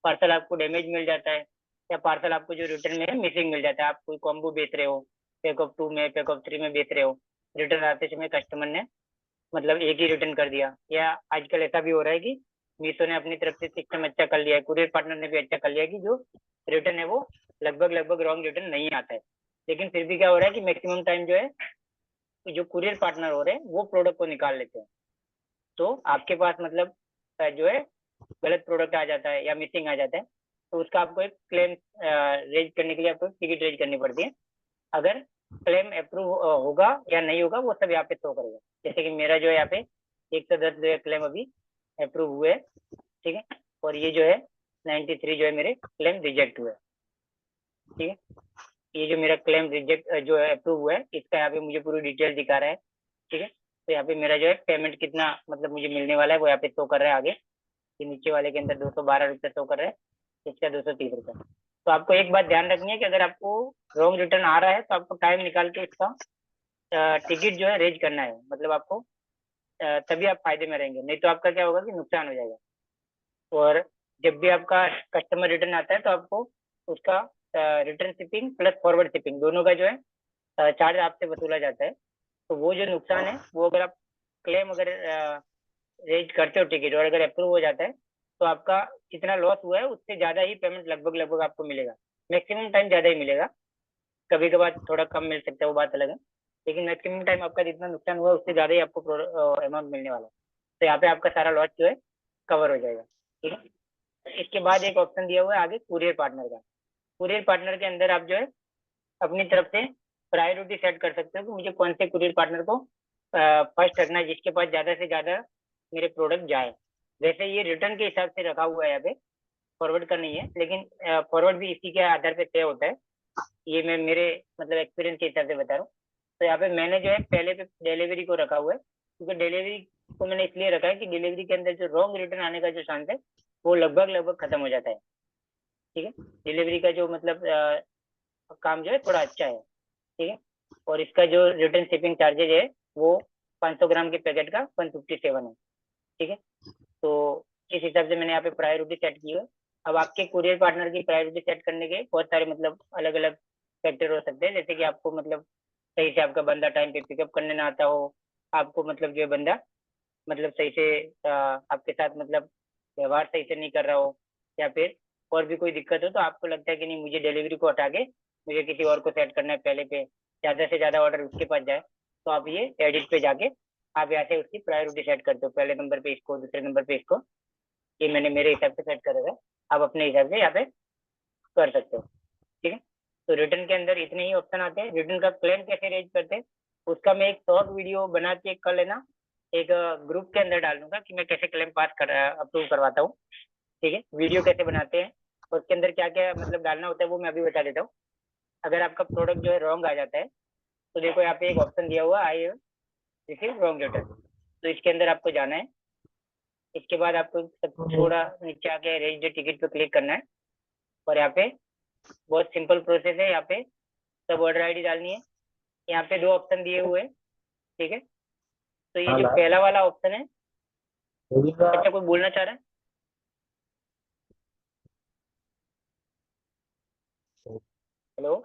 पार्सल आपको डैमेज मिल जाता है, या पार्सल आपको जो रिटर्न में है मिसिंग मिल जाता है, आप कोई कॉम्बो बेच रहे हो, पैक ऑफ 2 में पैक ऑफ 3 में बेच रहे हो, रिटर्न आते समय कस्टमर ने मतलब एक ही रिटर्न कर दिया, या आजकल ऐसा भी हो रहा है कि मीशो ने अपनी तरफ से सिस्टम अच्छा कर लिया है, कुरियर पार्टनर ने भी अच्छा कर लिया है कि जो रिटर्न है वो लगभग रॉन्ग रिटर्न नहीं आता है। लेकिन फिर भी क्या हो रहा है कि मैक्सिमम टाइम जो है जो कुरियर पार्टनर हो रहे हैं वो प्रोडक्ट को निकाल लेते हैं, तो आपके पास मतलब जो है गलत प्रोडक्ट आ जाता है या मिसिंग आ जाता है, तो उसका आपको एक क्लेम रेज करने के लिए आपको टिकट रेज करनी पड़ती है। अगर क्लेम अप्रूव होगा या नहीं होगा वो सब यहाँ पे शो करेगा। जैसे कि मेरा जो है यहाँ पे 110 जो है क्लेम अभी अप्रूव हुए। ठीक है, और ये जो है 93 जो है मेरे क्लेम रिजेक्ट हुए। ठीक है, ये जो मेरा क्लेम रिजेक्ट जो है अप्रूव हुआ है इसका यहाँ पे मुझे पूरी डिटेल दिखा रहा है। ठीक है, तो यहाँ पे मेरा जो है पेमेंट कितना मतलब मुझे मिलने वाला है वो यहाँ पे शो कर रहा है आगे, कि नीचे वाले के अंदर 212 रुपये शो कर रहा है, इसका 230 रुपये। तो आपको एक बात ध्यान रखनी है कि अगर आपको रॉन्ग रिटर्न आ रहा है तो आपको टाइम निकाल के इसका टिकट जो है रेज करना है, मतलब आपको तभी आप फायदे में रहेंगे, नहीं तो आपका क्या होगा कि नुकसान हो जाएगा। और जब भी आपका कस्टमर रिटर्न आता है तो आपको उसका return shipping plus forward shipping दोनों का जो है चार्ज आपसे वसूला जाता है। तो वो जो नुकसान है वो अगर आप क्लेम अगर रेज करते हो टिकट और अगर अप्रूव हो जाता है तो आपका जितना लॉस हुआ है उससे ज्यादा ही पेमेंट लगभग आपको मिलेगा। मैक्सिमम टाइम ज्यादा ही मिलेगा, कभी कभार थोड़ा कम मिल सकता है वो बात अलग है, लेकिन मैक्सिमम टाइम आपका जितना नुकसान हुआ उससे ज्यादा ही आपको अमाउंट मिलने वाला है। तो यहाँ पे आपका सारा लॉस जो है कवर हो जाएगा। ठीक है, इसके बाद एक ऑप्शन दिया हुआ है आगे कुरियर पार्टनर का। कुरियर पार्टनर के अंदर आप जो है अपनी तरफ से प्रायोरिटी सेट कर सकते हो कि मुझे कौन से कुरियर पार्टनर को फर्स्ट रखना है, जिसके पास ज्यादा से ज्यादा मेरे प्रोडक्ट जाए। वैसे ये रिटर्न के हिसाब से रखा हुआ है यहाँ पे, फॉरवर्ड का नहीं है, लेकिन फॉरवर्ड भी इसी के आधार पे तय होता है। ये मैं मेरे मतलब एक्सपीरियंस के हिसाब से बता रहा हूँ। तो यहाँ पे मैंने जो है पहले पे डिलीवरी को रखा हुआ है, क्योंकि डिलीवरी को मैंने इसलिए रखा है कि डिलीवरी के अंदर जो रॉन्ग रिटर्न आने का जो चांस है वो लगभग खत्म हो जाता है। ठीक है, डिलीवरी का जो मतलब काम जो है थोड़ा अच्छा है। ठीक है, और इसका जो रिटर्न शिपिंग चार्जेज है वो 500 ग्राम के पैकेट का 157 है। ठीक है, तो इस हिसाब से मैंने यहाँ पे प्रायोरिटी सेट की है। अब आपके कुरियर पार्टनर की प्रायोरिटी सेट करने के बहुत सारे मतलब अलग अलग फैक्टर हो सकते हैं, जैसे कि आपको मतलब सही से आपका बंदा टाइम पे पिकअप करने ना आता हो, आपको मतलब जो है बंदा मतलब सही से आपके साथ मतलब व्यवहार सही से नहीं कर रहा हो, या फिर और भी कोई दिक्कत हो, तो आपको लगता है कि नहीं मुझे डिलीवरी को हटा के मुझे किसी और को सेट करना है पहले पे, ज्यादा से ज्यादा ऑर्डर उसके पास जाए, तो आप ये एडिट पे जाके आप यहाँ से उसकी प्रायोरिटी सेट करते हो, पहले नंबर पे इसको, दूसरे नंबर पे इसको। ये मैंने मेरे हिसाब से सेट करा है, आप अपने हिसाब से यहाँ पे कर सकते हो। ठीक है, तो रिटर्न के अंदर इतने ही ऑप्शन आते हैं। रिटर्न का क्लेम कैसे रेज करते हैं उसका मैं एक शॉर्ट वीडियो बना के कल है ना एक ग्रुप के अंदर डाल दूंगा कि मैं कैसे क्लेम पास कर अप्रूव करवाता हूँ। ठीक है, वीडियो कैसे बनाते हैं और उसके अंदर क्या क्या मतलब डालना होता है वो मैं अभी बता देता हूँ। अगर आपका प्रोडक्ट जो है रॉन्ग आ जाता है तो देखो यहाँ पे एक ऑप्शन दिया हुआ आई रिसीव रॉन्ग रिटर्न, तो इसके अंदर आपको जाना है। इसके बाद आपको थोड़ा नीचे आके रेज द टिकट पे क्लिक करना है और यहाँ पे बहुत सिंपल प्रोसेस है। यहाँ पे सब ऑर्डर आईडी डालनी है। यहाँ पे दो ऑप्शन दिए हुए हैं। ठीक है, तो ये हाँ जो लास्ट पहला वाला ऑप्शन है, होगी का अच्छा कोई बोलना चाह रहा है? हेलो,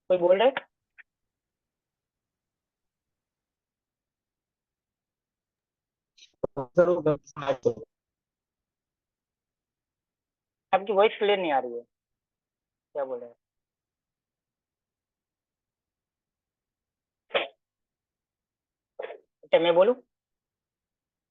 कोई बोल रहा है? सर वो मैच आपकी वॉइस क्लियर नहीं आ रही है, क्या बोल रहे हैं? अच्छा मैं बोलूँ?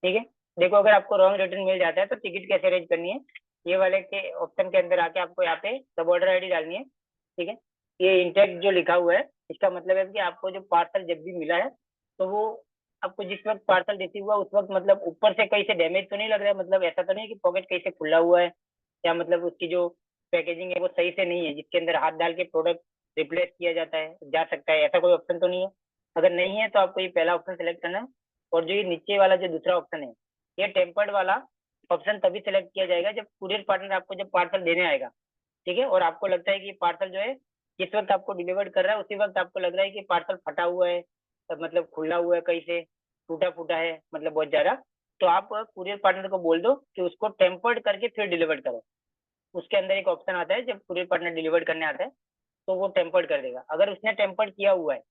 ठीक है, देखो अगर आपको रॉन्ग रिटर्न मिल जाता है तो टिकट कैसे अरेंज करनी है, ये वाले के ऑप्शन के अंदर आके आपको यहाँ पे सब ऑर्डर आईडी डालनी है। ठीक है, ये इंटेक्ट जो लिखा हुआ है इसका मतलब है कि आपको जो पार्सल जब भी मिला है तो वो आपको जिस वक्त पार्सल रिसीव हुआ उस वक्त मतलब ऊपर से कहीं से डैमेज तो नहीं लग रहा है, मतलब ऐसा तो नहीं है कि पॉकेट कहीं से खुला हुआ है या मतलब उसकी जो पैकेजिंग है वो सही से नहीं है जिसके अंदर हाथ डाल के प्रोडक्ट रिप्लेस किया जाता है जा सकता है, ऐसा कोई ऑप्शन तो नहीं है। अगर नहीं है तो आपको ये पहला ऑप्शन सेलेक्ट करना है। और जो ये नीचे वाला जो दूसरा ऑप्शन है ये टेम्पर्ड वाला ऑप्शन तभी सिलेक्ट किया जाएगा जब कुरियर पार्टनर आपको जब पार्सल देने आएगा। ठीक है, और आपको लगता है कि पार्सल जो है जिस वक्त आपको डिलीवर कर रहा है उसी वक्त आपको लग रहा है कि पार्सल फटा हुआ है, मतलब खुला हुआ है कहीं से, टूटा फूटा है मतलब बहुत ज्यादा, तो आप कुरियर पार्टनर को बोल दो कि उसको टेम्पर्ड करके फिर डिलीवर करो। उसके अंदर एक ऑप्शन आता है जब कुरियर पार्टनर डिलीवर करने आता है तो वो टेम्पर्ड कर देगा। अगर उसने टेम्पर्ड किया हुआ है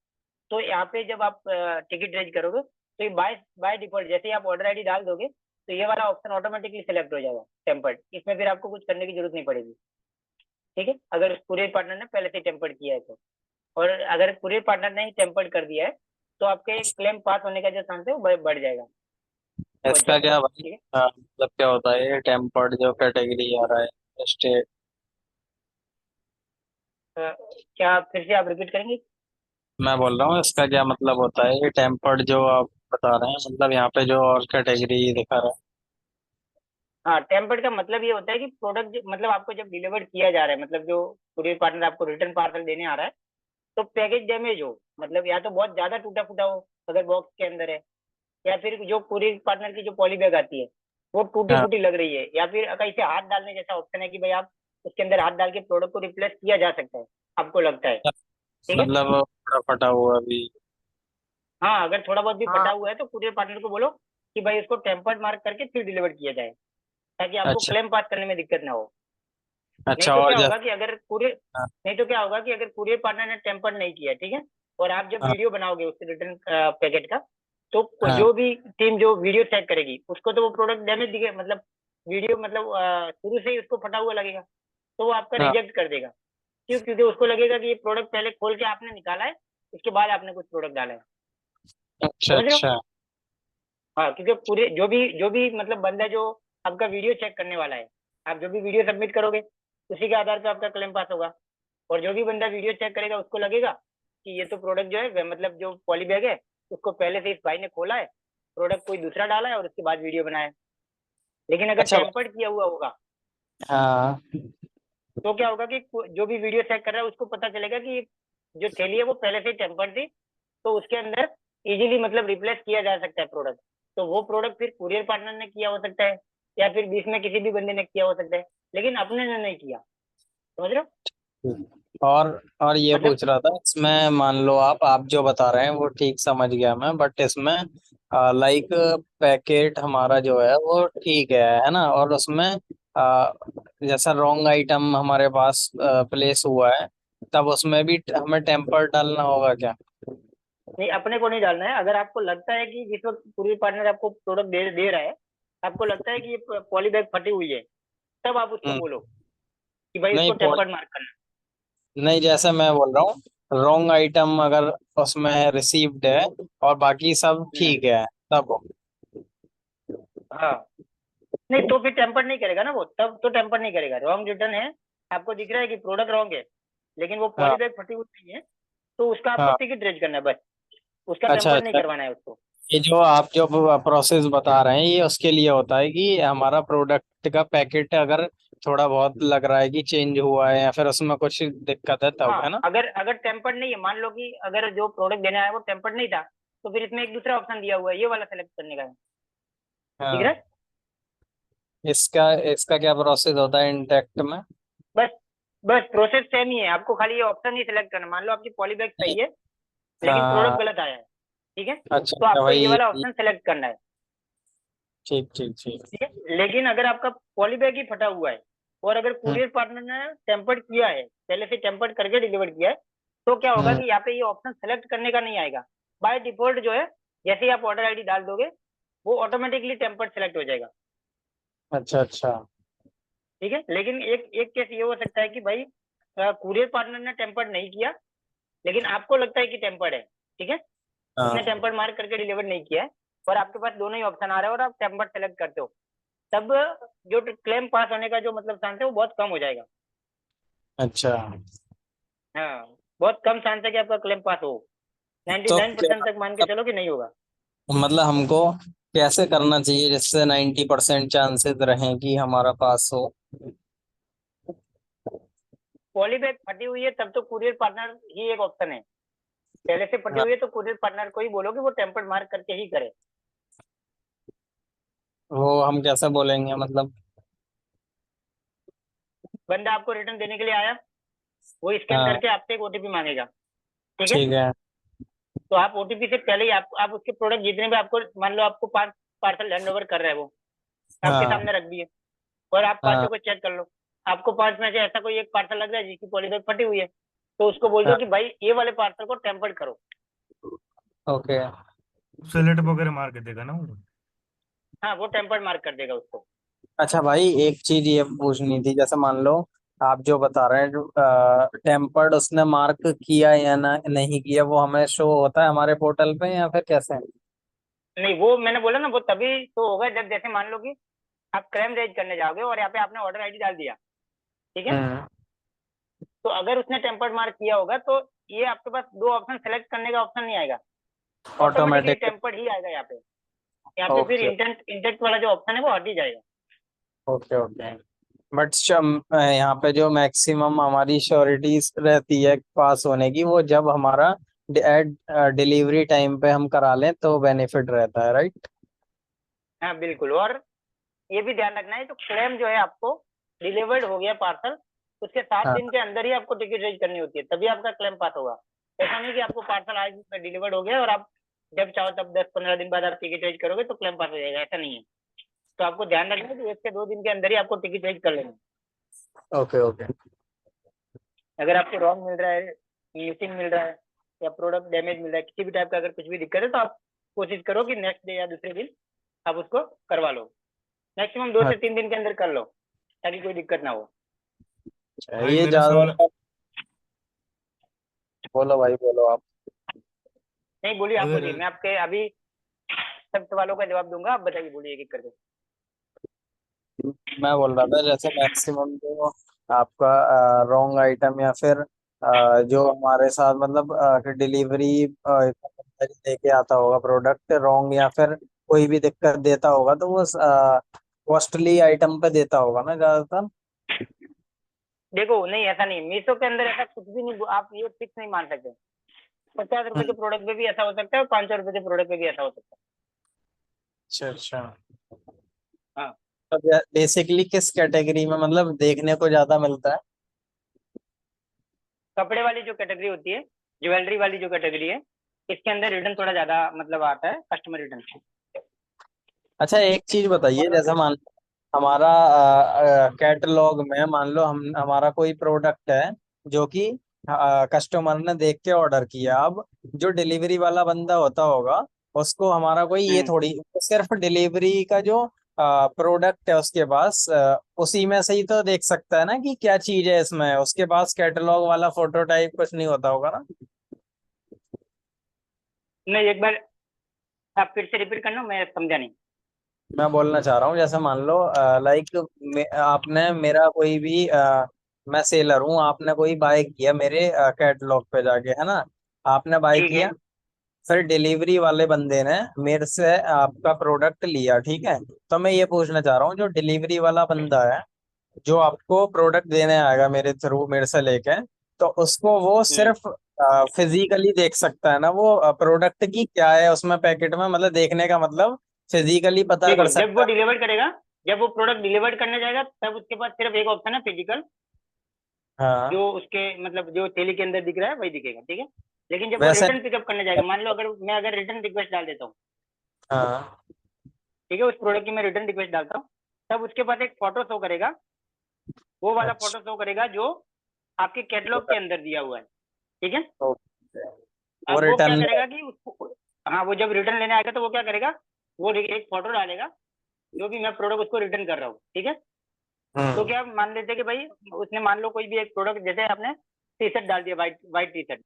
तो यहाँ पे जब आप टिकट रेज करोगे तो ये बाय बाय डिफॉल्ट जैसे ही आप ऑर्डर आईडी डाल दोगे तो ये वाला ऑप्शन ऑटोमेटिकली सिलेक्ट हो जाएगा टेम्पर्ड, इसमें फिर आपको कुछ करने की जरूरत नहीं पड़ेगी। ठीक है, अगर कुरियर पार्टनर ने पहले से टेम्पर्ड किया है तो। और अगर कुरियर पार्टनर ने ही टेम्पर्ड कर दिया है तो आपके क्लेम पास होने का जो चांस है वो बढ़ जाएगा बहुत इसका ज्यादा। क्या भाई, ठीक है, मतलब क्या होता है ये टेम्पर्ड जो कैटेगरी आ रहा है स्टेट? क्या आप फिर से आप रिपीट करेंगे? मैं बोल रहा हूँ इसका क्या मतलब होता है ये टेम्पर्ड जो आप बता रहे हैं, मतलब यहाँ पे जो और कैटेगरी दिखा रहा हाँ, टेम्पर्ड का मतलब ये होता है कि प्रोडक्ट मतलब आपको जब डिलीवर किया जा रहा है, मतलब जो कुरियर पार्टनर आपको रिटर्न पार्सल देने आ रहा है तो पैकेज डैमेज हो, मतलब या तो बहुत ज्यादा टूटा फूटा हो अगर बॉक्स के अंदर है, या फिर जो कुरियर पार्टनर की जो पॉली बैग आती है वो टूटी है। हाँ, फूटी लग रही है, या फिर कहीं से हाथ डालने जैसा ऑप्शन है कि भाई आप उसके अंदर हाथ डाल के प्रोडक्ट को रिप्लेस किया जा सकता है, आपको लगता है। ठीक है, मतलब थोड़ा फटा हुआ भी। हाँ अगर थोड़ा बहुत भी फटा हाँ हुआ है तो कुरियर पार्टनर को बोलो कि भाई उसको टेम्पर्ड मार्क करके फिर डिलीवर किया जाए ताकि आपको अच्छा। क्लेम पास करने में दिक्कत ना हो। नहीं अच्छा तो और क्या होगा जैसे। कि अगर कुरियर हाँ। नहीं तो क्या होगा कि अगर कुरियर पार्टनर ने टेम्पर्ड नहीं किया, ठीक है, और आप जब हाँ। वीडियो बनाओगे उसके रिटर्न पैकेट का तो हाँ। जो भी टीम जो वीडियो चेक करेगी उसको तो वो प्रोडक्ट डैमेज दिखे, मतलब वीडियो मतलब शुरू से ही उसको फटा हुआ लगेगा तो वो आपका हाँ। रिजेक्ट कर देगा। क्यों? क्योंकि उसको लगेगा कि ये प्रोडक्ट पहले खोल के आपने निकाला है उसके बाद आपने कुछ प्रोडक्ट डाला है। अच्छा समझ रहे हो? अच्छा। हाँ, क्योंकि पूरे जो भी मतलब बंदा जो आपका वीडियो चेक करने वाला है, आप जो भी वीडियो सबमिट करोगे उसी के आधार पे आपका क्लेम पास होगा। और जो भी बंदा वीडियो चेक करेगा उसको लगेगा कि ये तो प्रोडक्ट जो है मतलब जो पॉली बैग है उसको पहले से इस भाई ने खोला है, प्रोडक्ट कोई दूसरा डाला है और उसके बाद वीडियो बनाया है। लेकिन अगर अच्छा भाई। टेम्पर्ड किया हुआ होगा हाँ। तो क्या होगा कि जो भी वीडियो चेक कर रहा है उसको पता चलेगा कि जो थैली है वो पहले से ही टेम्पर्ड थी, तो उसके अंदर इजीली मतलब रिप्लेस किया जा सकता है प्रोडक्ट। तो वो प्रोडक्ट फिर कुरियर पार्टनर ने किया हो सकता है या फिर बीच में किसी भी बंदे ने किया हो सकता है, लेकिन अपने ने नहीं किया। समझ रहे हो? और ये मतलब पूछ रहा था इसमें, मान लो आप जो बता रहे हैं वो ठीक समझ गया मैं, बट इसमें लाइक पैकेट हमारा जो है वो ठीक है ना, और उसमें आ, जैसा रॉन्ग आइटम हमारे पास प्लेस हुआ है, तब उसमें भी हमें टेम्पर डालना होगा क्या? नहीं, अपने को नहीं डालना है। अगर आपको लगता है कि जिस वक्त कुरियर पार्टनर आपको प्रोडक्ट दे रहा है आपको लगता है कि ये पॉली बैग फटी हुई है, तब आप उसको हम्म। बोलो कि भाई नहीं इसको टेम्पर्ड मार्क करना नहीं, जैसे मैं बोल रहा हूँ रॉन्ग आइटम अगर उसमें रिसीव्ड है और बाकी सब है। ठीक है, तब हाँ, नहीं तो फिर टेम्पर नहीं करेगा ना वो, तब तो टेम्पर नहीं करेगा। रॉन्ग रिटर्न है, आपको दिख रहा है कि प्रोडक्ट रॉन्ग है, लेकिन वो हाँ पॉली बैग फटी हुई नहीं है, तो उसका आपको हाँ। टिकट रेज करना है बस, उसका अच्छा टेम्पर नहीं अच्छा, करवाना है उसको। ये जो आप जो प्रोसेस बता रहे हैं ये उसके लिए होता है कि हमारा प्रोडक्ट का पैकेट अगर थोड़ा बहुत लग रहा है कि चेंज हुआ है या फिर उसमें कुछ दिक्कत है तब, है हाँ, ना? अगर अगर टेम्पर्ड नहीं है, मान लो कि अगर जो प्रोडक्ट देने आया वो टेम्पर्ड नहीं था, तो फिर इसमें एक दूसरा ऑप्शन दिया हुआ है, ये वाला सेलेक्ट करने का है, ठीक हाँ। है। इसका इसका क्या प्रोसेस होता है इंटेक्ट में? बस बस प्रोसेस सेम ही है, आपको खाली ये ऑप्शन ही सिलेक्ट करना है। मान लो आपकी पॉली बैग सही है लेकिन प्रोडक्ट हाँ। गलत आया है, ठीक है, अच्छा तो अच्छा आपको भाई ये वाला ऑप्शन सेलेक्ट करना है, ठीक ठीक ठीक। ठीक है। लेकिन अगर आपका पॉली बैग ही फटा हुआ है और अगर हम्म कुरियर पार्टनर ने टेम्पर्ड किया है, पहले से टेम्पर्ड करके डिलीवर किया है, तो क्या होगा हम्म। कि यहाँ पे ये ऑप्शन सेलेक्ट करने का नहीं आएगा। बाय डिफॉल्ट जो है, जैसे ही आप ऑर्डर आईडी डाल दोगे वो ऑटोमेटिकली टेम्पर्ड सेलेक्ट हो जाएगा, अच्छा अच्छा। ठीक है। लेकिन एक एक केस ये हो सकता है कि भाई कुरियर पार्टनर ने टेम्पर्ड नहीं किया, लेकिन आपको लगता है कि टेम्पर्ड है, ठीक है, उसने हाँ। टेम्पर्ड मार्क करके डिलीवर नहीं किया है, और आपके पास दोनों ही ऑप्शन आ रहे हैं और आप टेम्पर्ड सेलेक्ट करते हो, तब जो क्लेम पास होने का जो मतलब चांस है वो बहुत कम हो जाएगा। अच्छा, हाँ, बहुत कम चांस है कि आपका क्लेम पास हो, तो 99% क्या तक मान के चलो कि नहीं होगा। मतलब हमको कैसे करना चाहिए जिससे 90% चांसेस रहें कि हमारा पास हो? पॉली बैग फटी हुई है तब तो कुरियर पार्टनर ही एक ऑप्शन है, पहले से फटी हाँ, हुई है तो कुरियर पार्टनर को ही बोलो कि वो टेम्पर्ड मार्क करके ही करे। वो हम कैसे बोलेंगे मतलब? बंदा आपको रिटर्न देने के लिए आया, वो स्कैन हाँ करके आपसे एक ओटीपी मांगेगा, ठीक है, ठीक है। तो आप ओटीपी से पहले ही आप उसके प्रोडक्ट जितने भी आपको, मान लो आपको 5 पार्सल हैंड ओवर कर रहा है वो, आपके हाँ सामने रख दिए, और आप हाँ पांचों को चेक कर लो, आपको 5 में से ऐसा कोई एक पार्सल लग रहा है जिसकी पॉलीबैग फटी हुई है, तो उसको बोल दो हाँ। कि भाई ये वाले पार्सल को टेम्पर्ड करो। ओके। सेलेक्ट वगैरह मार के देगा ना वो। हाँ, वो टेम्पर्ड मार्क कर देगा उसको। अच्छा भाई, एक चीज ये पूछनी थी, जैसे मान लो आप जो बता रहे हैं जो टेम्पर्ड उसने मार्क किया या ना नहीं किया, वो हमें शो होता है हमारे पोर्टल पे या फिर कैसे? नहीं, वो मैंने बोला ना, वो तभी तो होगा जब, जैसे मान लो कि आप क्लेम रेज करने जाओगे और यहाँ पे आपने ऑर्डर आईडी डाल दिया, ठीक है, हम्म। तो अगर उसने टेम्पर्ड मार्क किया होगा तो ये आपके पास दो ऑप्शन सेलेक्ट करने का ऑप्शन नहीं आएगा, ऑटोमेटिकली ऑटोमेटिक। टेम्पर्ड ही आएगा यहाँ पे। यहाँ पे फिर ओके इंटेंट वाला जो ऑप्शन है वो हट ही जाएगा। Okay okay. बट यहाँ पे जो मैक्सिमम हमारी श्योरिटीज रहती है पास होने की, वो जब हमारा डिलीवरी टाइम पे हम करा लें तो बेनिफिट रहता है, राइट? हाँ बिल्कुल, और ये भी ध्यान रखना है, तो क्लेम जो है आपको डिलीवर्ड हो गया पार्सल, उसके 7 दिन के अंदर ही आपको टिकट रेज करनी होती है, तभी आपका क्लेम पास होगा। ऐसा नहीं कि आपको पार्सल आज डिलीवर्ड हो गया और आप जब चाहो तब 10-15 दिन बाद आप टिकट रेज करोगे तो क्लेम पास हो जाएगा, ऐसा नहीं है। तो आपको ध्यान रखना है कि 1 से 2 दिन के अंदर ही आपको टिकट रेज कर लेना है। Okay okay. अगर आपको रॉन्ग मिल रहा है, मिसिंग मिल रहा है, या प्रोडक्ट डैमेज मिल रहा है, किसी भी टाइप का अगर कुछ भी दिक्कत है, तो आप कोशिश करो कि नेक्स्ट डे या दूसरे दिन आप उसको करवा लो, मैक्सिमम 2 से 3 दिन के अंदर कर लो, ताकि कोई दिक्कत ना हो। अच्छा, भाई ये मेरा ज्यादा। सवाल, बोलो भाई बोलो आप। नहीं बोलिए, आप अगर बोलिए, मैं आपके अभी सब सवालों का जवाब दूंगा, आप बताइए, बोलिए एक एक करके। मैं बोल रहा था जैसे मैक्सिमम जो आपका रॉन्ग आइटम या फिर जो हमारे साथ मतलब डिलीवरी लेके आता होगा प्रोडक्ट रॉन्ग या फिर कोई भी दिक्कत देता होगा, तो वो कॉस्टली आइटम पे देता होगा ना ज्यादातर। देखो, नहीं ऐसा नहीं, मीशो के अंदर ऐसा कुछ भी नहीं, आप ये फिक्स नहीं मान सकते, 50 रुपए के हम्म। प्रोडक्ट पे भी ऐसा हो सकता है और 500 रुपए के प्रोडक्ट पे भी ऐसा हो सकता अच्छा अच्छा। है। हाँ, तो बेसिकली किस कैटेगरी में मतलब देखने को ज्यादा मिलता है? कपड़े वाली जो कैटेगरी होती है, ज्वेलरी वाली जो कैटेगरी है, इसके अंदर रिटर्न थोड़ा ज्यादा मतलब आता है, कस्टमर रिटर्न। अच्छा एक चीज बताइए, और जैसे मान हमारा कैटलॉग में मान लो हम हमारा कोई प्रोडक्ट है जो कि कस्टमर ने देख के ऑर्डर किया, अब जो डिलीवरी वाला बंदा होता होगा उसको हमारा कोई ये हम्म, थोड़ी, सिर्फ डिलीवरी का जो प्रोडक्ट है उसके पास उसी में से ही तो देख सकता है ना कि क्या चीज है इसमें, उसके पास कैटलॉग वाला फोटोटाइप कुछ नहीं होता होगा ना? नहीं, एक बार आप फिर से रिपीट करना, मैं समझा नहीं। मैं बोलना चाह रहा हूँ जैसे मान लो लाइक आपने मेरा कोई भी मैं सेलर हूँ, आपने कोई बाय किया मेरे कैटलॉग पे जाके, है ना। आपने बाय ठीक है। किया, फिर डिलीवरी वाले बंदे ने मेरे से आपका प्रोडक्ट लिया, ठीक है। तो मैं ये पूछना चाह रहा हूँ, जो डिलीवरी वाला बंदा है जो आपको प्रोडक्ट देने आएगा मेरे थ्रू, मेरे से लेके, तो उसको वो हम्म। सिर्फ फिजिकली देख सकता है ना, वो प्रोडक्ट की क्या है उसमें पैकेट में, मतलब देखने का मतलब फिजिकली पता देखो कर जब वो सकता डिलीवर करेगा, जब वो प्रोडक्ट डिलीवर करने जाएगा, तब उसके पास सिर्फ एक ऑप्शन है, फिजिकल। है। जो हाँ। उसके मतलब जो थैली के अंदर दिख रहा है वही दिखेगा, ठीक है। लेकिन जब वो वैसे। रिटर्न पिकअप करने जाएगा, मान लो अगर मैं रिटर्न रिक्वेस्ट डाल देता हूँ, हाँ। ठीक है, उस प्रोडक्ट की मैं रिटर्न रिक्वेस्ट डालता हूँ, तब उसके पास एक फोटो शो करेगा, वो वाला अच्छा। फोटो शो करेगा जो आपके कैटलॉग के अंदर दिया हुआ है, ठीक है। ओके। वो अब वो क्या रिटर्न। करेगा कि उसको, हाँ, वो जब रिटर्न लेने आएगा तो वो क्या करेगा, वो एक फोटो डालेगा जो भी मैं प्रोडक्ट उसको रिटर्न कर रहा हूँ, ठीक है। तो हम्म। क्या मान लेते हैं कि भाई उसने मान लो कोई भी एक प्रोडक्ट, जैसे आपने टी शर्ट डाल दिया, व्हाइट व्हाइट टी शर्ट,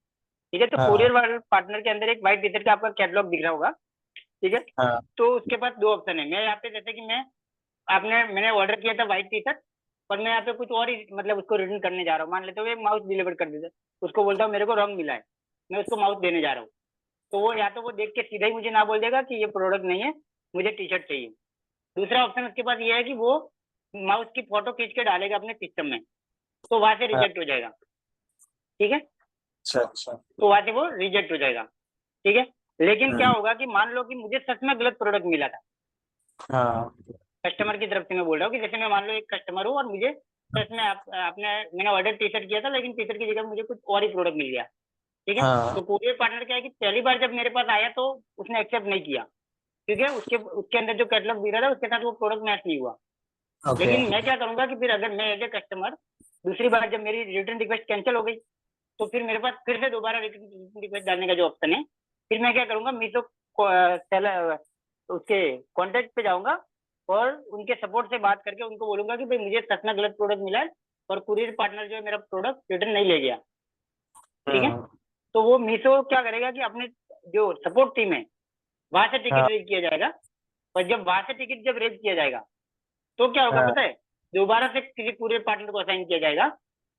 ठीक है। तो हाँ। कोरियर वाले पार्टनर के अंदर एक व्हाइट टी शर्ट का आपका कैटलॉग दिख रहा होगा, ठीक है। हाँ। तो उसके पास दो ऑप्शन है। मैं यहाँ पे जैसे कि मैंने ऑर्डर किया था व्हाइट टी शर्ट, पर मैं यहाँ पे कुछ और ही मतलब उसको रिटर्न करने जा रहा हूँ। मान लेते हुए माउस डिलीवर कर देते, उसको बोलता हूँ मेरे को रंग मिला है, मैं उसको माउस देने जा रहा हूँ। तो वो या तो वो देख के सीधा ही मुझे ना बोल देगा कि ये प्रोडक्ट नहीं है, मुझे टी शर्ट चाहिए। दूसरा ऑप्शन उसके पास ये है कि वो माउस की फोटो खींच के डालेगा अपने सिस्टम में, तो वहां से हाँ। रिजेक्ट हो जाएगा, ठीक है। अच्छा अच्छा। तो वहां से वो रिजेक्ट हो जाएगा, ठीक है। लेकिन क्या हम्म। होगा कि मान लो कि मुझे सच में गलत प्रोडक्ट मिला था, हाँ। कस्टमर की तरफ से मैं बोल रहा हूँ कि जैसे मैं मान लो एक कस्टमर हूँ और मुझे सच में मैंने ऑर्डर टी शर्ट किया था, लेकिन टी शर्ट की जगह मुझे कुछ और ही प्रोडक्ट मिल गया, ठीक है। हाँ। तो कोरियर पार्टनर क्या है कि पहली बार जब मेरे पास आया तो उसने एक्सेप्ट नहीं किया, क्योंकि उसके उसके अंदर जो कैटलॉग दिख रहा था उसके साथ वो प्रोडक्ट मैच नहीं हुआ। ओके। लेकिन मैं क्या करूंगा कि फिर अगर मैं एज ए कस्टमर दूसरी बार जब मेरी रिटर्न रिक्वेस्ट कैंसिल हो गई, तो फिर मेरे पास फिर से दोबारा रिटर्न रिक्वेस्ट डालने का जो ऑप्शन है, फिर मैं क्या करूंगा, मीशो सेलर उसके कॉन्टेक्ट पे जाऊंगा और उनके सपोर्ट से बात करके उनको बोलूंगा कि भाई मुझे सच में गलत प्रोडक्ट मिला है और कुरियर पार्टनर जो है मेरा प्रोडक्ट रिटर्न नहीं ले गया, ठीक है। हम्म। तो वो मीशो क्या करेगा कि अपने जो सपोर्ट टीम है वहां से टिकट हाँ। रेज किया जाएगा, और जब वहां से टिकट जब रेज किया जाएगा तो क्या होगा हाँ। पता है, दोबारा से किसी कुरियर पार्टनर को असाइन किया जाएगा,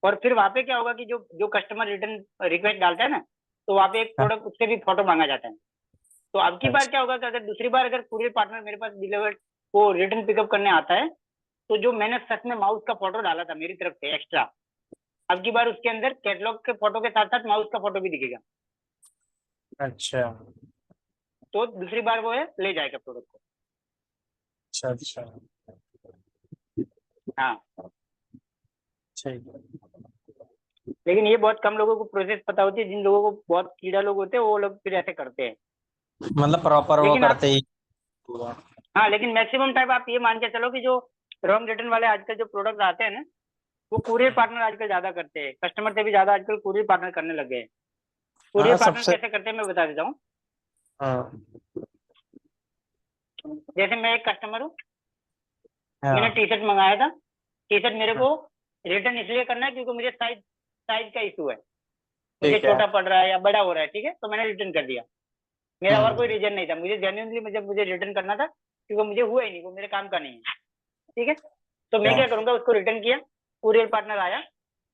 और फिर वहां पे क्या होगा कि जो जो कस्टमर रिटर्न रिक्वेस्ट डालता है ना, तो वहां पे एक हाँ। प्रोडक्ट उससे भी फोटो मांगा जाता है। तो अब की बार अच्छा। क्या होगा कि अगर दूसरी बार अगर कुरियर पार्टनर मेरे पास डिलीवर वो रिटर्न पिकअप करने आता है, तो जो मैंने सच में माउस का फोटो डाला था मेरी तरफ से एक्स्ट्रा, अब की बार उसके अंदर कैटलॉग के फोटो के साथ साथ माउस का फोटो भी दिखेगा। अच्छा तो दूसरी बार वो है ले जाएगा प्रोडक्ट को। अच्छा। अच्छा। हाँ। ठीक है। लेकिन ये बहुत कम लोगों को प्रोसेस पता होती है, जिन लोगों को बहुत कीड़ा लोग होते हैं वो लोग फिर ऐसे करते हैं। मतलब प्रॉपर वो लेकिन आप, करते ही। हाँ, लेकिन मैक्सिमम टाइम आप ये मान के चलो कि जो रॉन्ग रिटर्न वाले आजकल जो प्रोडक्ट आते हैं ना, वो कुरियर पार्टनर आजकल ज्यादा करते हैं, कस्टमर से भी ज्यादा आजकल कुरियर पार्टनर करने लग गए हैं। कुरियर हाँ पार्टनर सबसे। कैसे करते हैं मैं बता देता हूँ। हाँ। जैसे मैं एक कस्टमर हूँ, मैंने हाँ। टी शर्ट मंगाया था, टी शर्ट मेरे को रिटर्न इसलिए करना है क्योंकि मुझे साइज साइज का इशू है, मुझे ठीक है। छोटा पड़ रहा है या बड़ा हो रहा है, ठीक है। तो मैंने रिटर्न कर दिया, मेरा और कोई हम्म। रीजन नहीं था, मुझे जेन्युइनली जब मुझे रिटर्न करना था क्योंकि मुझे हुआ ही नहीं, वो मेरे काम का नहीं है, ठीक है। तो मैं क्या हाँ। करूंगा, उसको रिटर्न किया, कुरियर पार्टनर आया,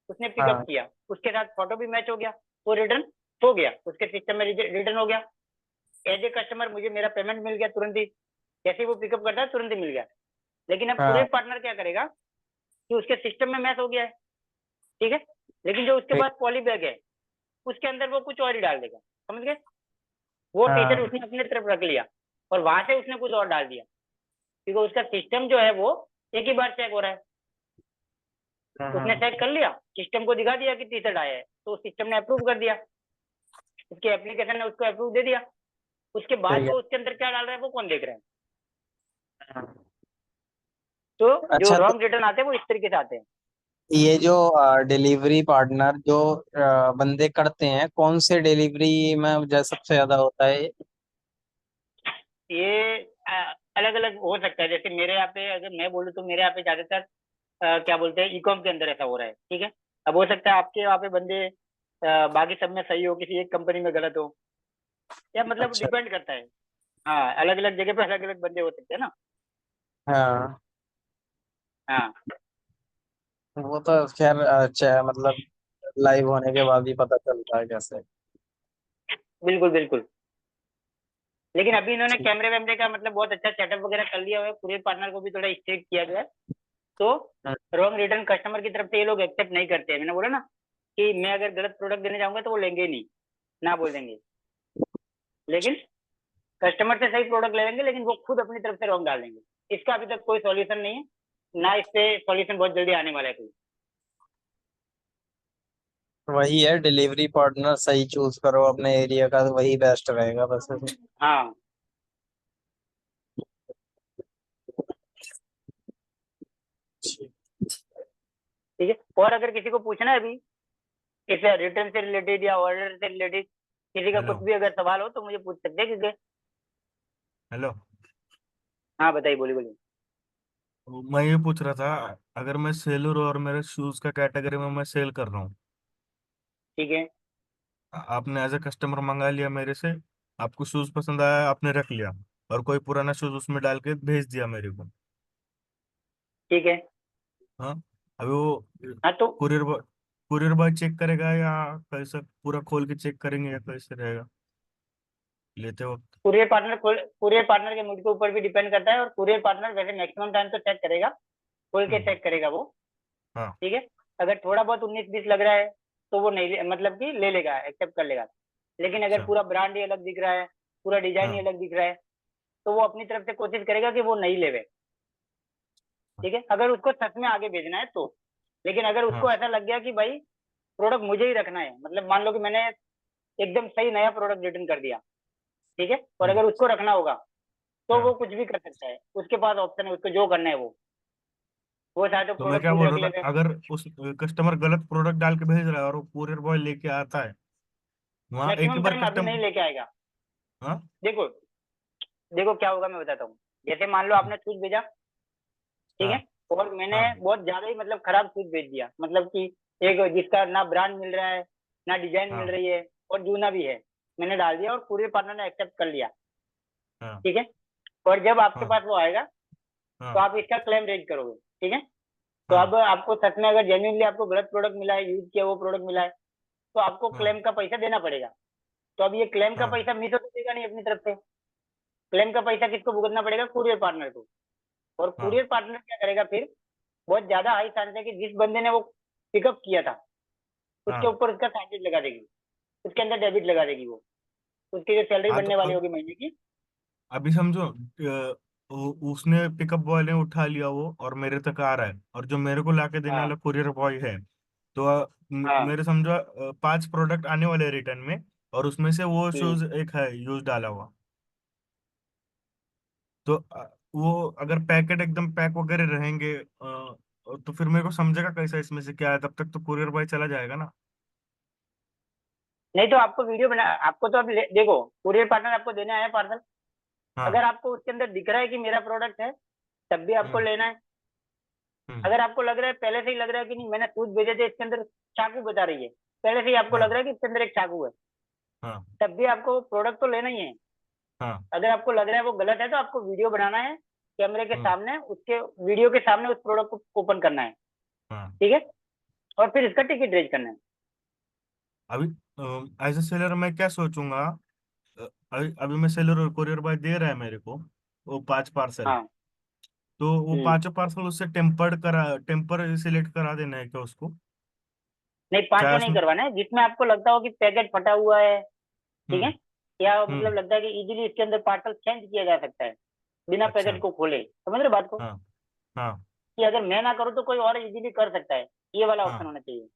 उसने पिकअप हाँ। किया, उसके साथ फोटो भी मैच हो गया, वो रिटर्न हो गया, उसके सिस्टम में रिटर्न हो गया। एज ए कस्टमर मुझे मेरा पेमेंट मिल गया तुरंत ही, जैसे ही वो पिकअप करता है तुरंत ही मिल गया। लेकिन अब हाँ। कुरियर पार्टनर क्या करेगा कि उसके सिस्टम में मैच हो गया है, ठीक है, लेकिन जो उसके ठीक। पास पॉली बैग है उसके अंदर वो कुछ और ही डाल देगा, समझ गए। वो टी शर्ट हाँ। उसने अपने तरफ रख लिया और वहां से उसने कुछ और डाल दिया, क्योंकि उसका सिस्टम जो है वो एक ही बार चेक हो रहा है। उसने हम्म। चेक कर लिया, सिस्टम को दिखा दिया कि टी शर्ट आया है, तो सिस्टम ने अप्रूव कर दिया, उसके एप्लीकेशन ने उसको अप्रूव दे दिया। उसके बाद ठीक है। वो उसके अंदर क्या डाल रहा है वो कौन देख रहा है। हाँ। तो जो अच्छा, तो रॉन्ग रिटर्न आते हैं वो इस तरीके से आते हैं। ये जो डिलीवरी पार्टनर जो बंदे करते हैं, कौन से डिलीवरी में सबसे ज्यादा होता है? ये अलग अलग हो सकता है, जैसे मेरे यहाँ पे अगर मैं बोलूँ तो मेरे यहाँ पे ज्यादातर क्या बोलते हैं, ई कॉम के अंदर ऐसा हो रहा है, ठीक है। अब हो सकता है आपके वहाँ पे बंदे बाकी सब में सही हो, किसी एक कंपनी में गलत हो, या मतलब अच्छा। डिपेंड करता है। हाँ, अलग अलग जगह पे अलग अलग बंदे हो सकते हैं ना। हाँ, हाँ वो तो खैर अच्छा है, मतलब लाइव होने के बाद ही पता चलता है कैसे। बिल्कुल बिल्कुल। लेकिन अभी इन्होंने ठीक। कैमरे वैमरे का मतलब बहुत अच्छा सेटअप वगैरह कर लिया हुआ है, कुरियर पार्टनर को भी थोड़ा स्ट्रिक्ट किया गया है। तो रॉन्ग रिटर्न कस्टमर की तरफ से ये लोग एक्सेप्ट नहीं करते हैं। मैंने बोला ना कि मैं अगर गलत प्रोडक्ट देने जाऊंगा तो वो लेंगे ही नहीं, ना बोल देंगे। लेकिन कस्टमर से सही प्रोडक्ट ले लेंगे, लेकिन वो खुद अपनी तरफ से रॉन्ग डाल देंगे। इसका अभी तक कोई सॉल्यूशन नहीं है, ना इस पे सॉल्यूशन बहुत जल्दी आने वाला है कोई। वही है, डिलीवरी पार्टनर सही चूज करो अपने एरिया का, तो वही बेस्ट रहेगा बस। हाँ ठीक है। और अगर किसी को पूछना है अभी इस रिटर्न से रिलेटेड या ऑर्डर से रिलेटेड किसी का हेलो। कुछ भी अगर सवाल हो तो मुझे पूछ सकते हैं, क्योंकि हेलो। हाँ बताइए, बोलिए बोलिए। मैं ये पूछ रहा था, अगर मैं सेलर और मेरे शूज का कैटेगरी में मैं सेल कर रहा हूँ, ठीक है आपने एज ए कस्टमर मंगा लिया मेरे से, आपको शूज पसंद आया, आपने रख लिया, और कोई पुराना शूज उसमें डाल के भेज दिया मेरे को। ठीक है। हाँ। अभी वो हाँ तो courier boy courier boy check करेगा या कैसे, पूरा खोल के चेक करेंगे या कैसे रहेगा लेते वक्त? कुरियर पार्टनर के मूड के ऊपर भी डिपेंड करता है। और कुरियर पार्टनर वैसे मैक्सिमम टाइम तो चेक करेगा, खोल के हम्म। चेक करेगा वो। हाँ। ठीक है। अगर थोड़ा बहुत 19-20 लग रहा है तो वो नहीं मतलब कि ले लेगा, एक्सेप्ट कर लेगा। लेकिन अगर अच्छा। पूरा ब्रांड ही अलग दिख रहा है, पूरा डिजाइन ही हाँ। अलग दिख रहा है, तो वो अपनी तरफ से कोशिश करेगा कि वो नहीं लेवे। ठीक है, अगर उसको सच में आगे भेजना है तो। लेकिन अगर हाँ। उसको ऐसा लग गया कि भाई प्रोडक्ट मुझे ही रखना है, मतलब मान लो कि मैंने एकदम सही नया प्रोडक्ट रिटर्न कर दिया, ठीक है, और हम्म। अगर उसको रखना होगा तो वो हाँ। कुछ भी कर सकता है। उसके पास ऑप्शन है, उसको जो करना है वो चाहे तो तो मैं प्रोडक्ट क्या खुद बोल रख रहा था, लेवे। अगर उस कस्टमर गलत प्रोडक्ट डाल के भेज रहा है और वो कुरियर बॉय लेके आता है, वहाँ एक ही मैक्सिमम बार टाइम अभी नहीं कस्टमर। लेके आएगा। हाँ। देखो देखो क्या होगा मैं बताता हूँ। जैसे मान लो आपने शूज भेजा, ठीक है, हाँ। और मैंने हाँ। बहुत ज्यादा ही मतलब खराब शूज भेज दिया, मतलब कि एक जिसका ना ब्रांड मिल रहा है, ना डिजाइन मिल हाँ। रही है, और जूना भी है, मैंने डाल दिया और पूरे पार्टनर ने एक्सेप्ट कर लिया। हाँ। ठीक है। और जब आपके हाँ। पास वो आएगा तो हाँ। आप इसका क्लेम रेज करोगे। ठीक है। तो हाँ। अब आपको सच में अगर जेन्युइनली आपको गलत प्रोडक्ट मिला है, यूज किया वो प्रोडक्ट मिला है, तो आपको हाँ। क्लेम का पैसा देना पड़ेगा। तो अब ये क्लेम का हाँ। पैसा मीशो तो देगा नहीं अपनी तरफ से। क्लेम का पैसा किसको भुगतना पड़ेगा? कुरियर पार्टनर को। और हाँ। कुरियर पार्टनर क्या करेगा फिर? बहुत ज्यादा हाई चांस है कि जिस बंदे ने वो पिकअप किया था उसके हाँ। ऊपर उसका साइनेज लगा देगी, उसके अंदर डेबिट लगा देगी वो, उसकी जो सैलरी हाँ। तो बनने वाली होगी महीने की। अभी समझो, उसने पिकअप बॉय ने उठा लिया वो और मेरे तक आ रहा है, और जो मेरे को लाके देने हाँ वाला कुरियर बॉय है, तो हाँ। मेरे समझो 5 प्रोडक्ट आने वाले रिटर्न में, और उसमें से वो हम्म। शूज एक है यूज डाला हुआ। तो वो अगर पैकेट एकदम पैक वगैरह रहेंगे, तो फिर मेरे को समझेगा कैसा इसमें से क्या है, तब तक तो कुरियर बॉय चला जाएगा ना। नहीं तो आपको वीडियो बना, आपको तो अब देखो, कुरियर पार्टनर आपको देने आया पार्सल। हाँ। अगर आपको उसके अंदर दिख रहा है कि मेरा प्रोडक्ट है, तब भी आपको हम्म। लेना है। हम्म। अगर आपको लग रहा है पहले से ही लग रहा है कि नहीं, मैंने शूज भेजे थे इसके अंदर चाकू बता रही है, पहले से ही आपको लग हाँ। रहा है कि इसके अंदर एक चाकू है, हाँ। तब भी आपको प्रोडक्ट तो लेना ही है। हाँ। अगर आपको लग रहा है वो गलत है तो आपको वीडियो बनाना है, कैमरे के हम्म। सामने, उसके वीडियो के सामने उस प्रोडक्ट को ओपन करना है। हाँ। ठीक है। और फिर इसका टिकट रेज करना है। अभी एज ए सेलर मैं क्या सोचूंगा, अभी अभी मैं सेलर और कुरियर बॉय दे रहा है मेरे को वो 5 पार्सल, हाँ। तो वो हम्म। 5 पार्सल उससे टेम्पर सिलेक्ट करा देना है क्या उसको? नहीं, पांचों चाहे नहीं उसमें। करवाना है। जिसमें आपको लगता हो कि पैकेट फटा हुआ है, ठीक हम्म। है, या मतलब हम्म। लगता है कि इजीली इसके अंदर पार्सल चेंज किया जा सकता है बिना अच्छा। पैकेट को खोले, समझ रहे बात को? हाँ। हाँ। कि अगर मैं ना करूँ तो कोई और इजीली कर सकता है, ये वाला ऑप्शन हाँ। होना चाहिए।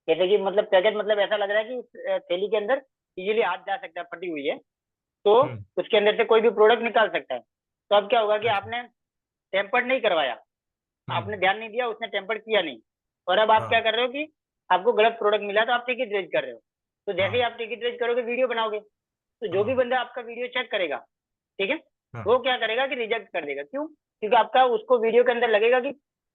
जैसे कि मतलब पैकेट, मतलब ऐसा लग रहा है कि थैली के अंदर इजीली हाथ जा सकता है, फटी हुई है, तो हम्म। उसके अंदर से कोई भी प्रोडक्ट निकाल सकता है। तो अब क्या होगा कि अच्छा। आपने टेम्पर्ड नहीं करवाया, हम्म। आपने ध्यान नहीं दिया, उसने टेम्पर्ड किया नहीं, और अब आप क्या हाँ। कर रहे हो कि आपको गलत प्रोडक्ट मिला तो आप टिकट रेज कर रहे हो। तो जैसे ही हाँ। आप टिकट रेज करोगे, वीडियो बनाओगे, तो जो भी हाँ। बंदा आपका वीडियो चेक करेगा, ठीक है, हाँ। वो क्या करेगा कि रिजेक्ट कर देगा। क्यों? क्योंकि आपका उसको वीडियो के अंदर लगेगा कि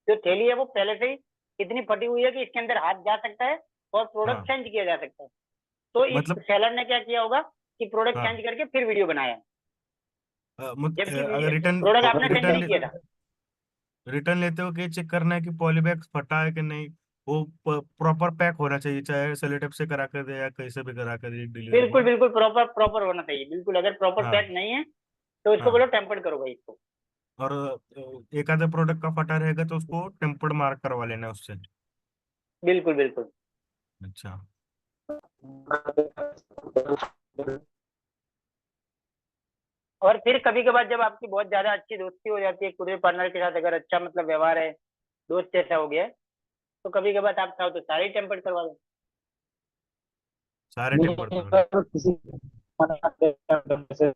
जो थैली है वो पहले से ही इतनी फटी हुई है कि इसके अंदर हाथ जा सकता है और प्रोडक्ट हाँ। चेंज किया जा सकता है। तो इस मतलब। सेलर ने क्या किया होगा कि प्रोडक्ट हाँ। चेंज करके फिर वीडियो बनाया है। जबकि अगर रिटर्न प्रोडक्ट आपने सेंड रिटर्न नहीं किया था। रिटर्न लेते हो कि चेक करना है कि पॉलीबैग फटा है कि नहीं। वो प्रॉपर पैक होना चाहिए, चाहे सेलो टेप से करा कर दे या कैसे भी करा कर दे डिलीवरी बिल्कुल बॉय। बिल्कुल प्रॉपर प्रॉपर होना चाहिए, बिल्कुल। अगर प्रॉपर हाँ पैक नहीं है तो इसको हाँ। बोलो टेम्पर्ड करो भाई इसको। और एक आधा प्रोडक्ट का फटा रहेगा तो उसको टेम्पर्ड मार्क करवा लेना है उससे। बिल्कुल बिल्कुल। अच्छा। और फिर कभी कभार जब आपकी बहुत ज्यादा अच्छी दोस्ती हो जाती है कुरियर पार्टनर के साथ, अगर अच्छा मतलब व्यवहार है, दोस्त जैसा हो गया है, तो कभी कभार आप चाहो तो सारे ही टेम्पर्ड करवा दो। सारे नहीं टेम्पर्ड करवा। अगर किसी से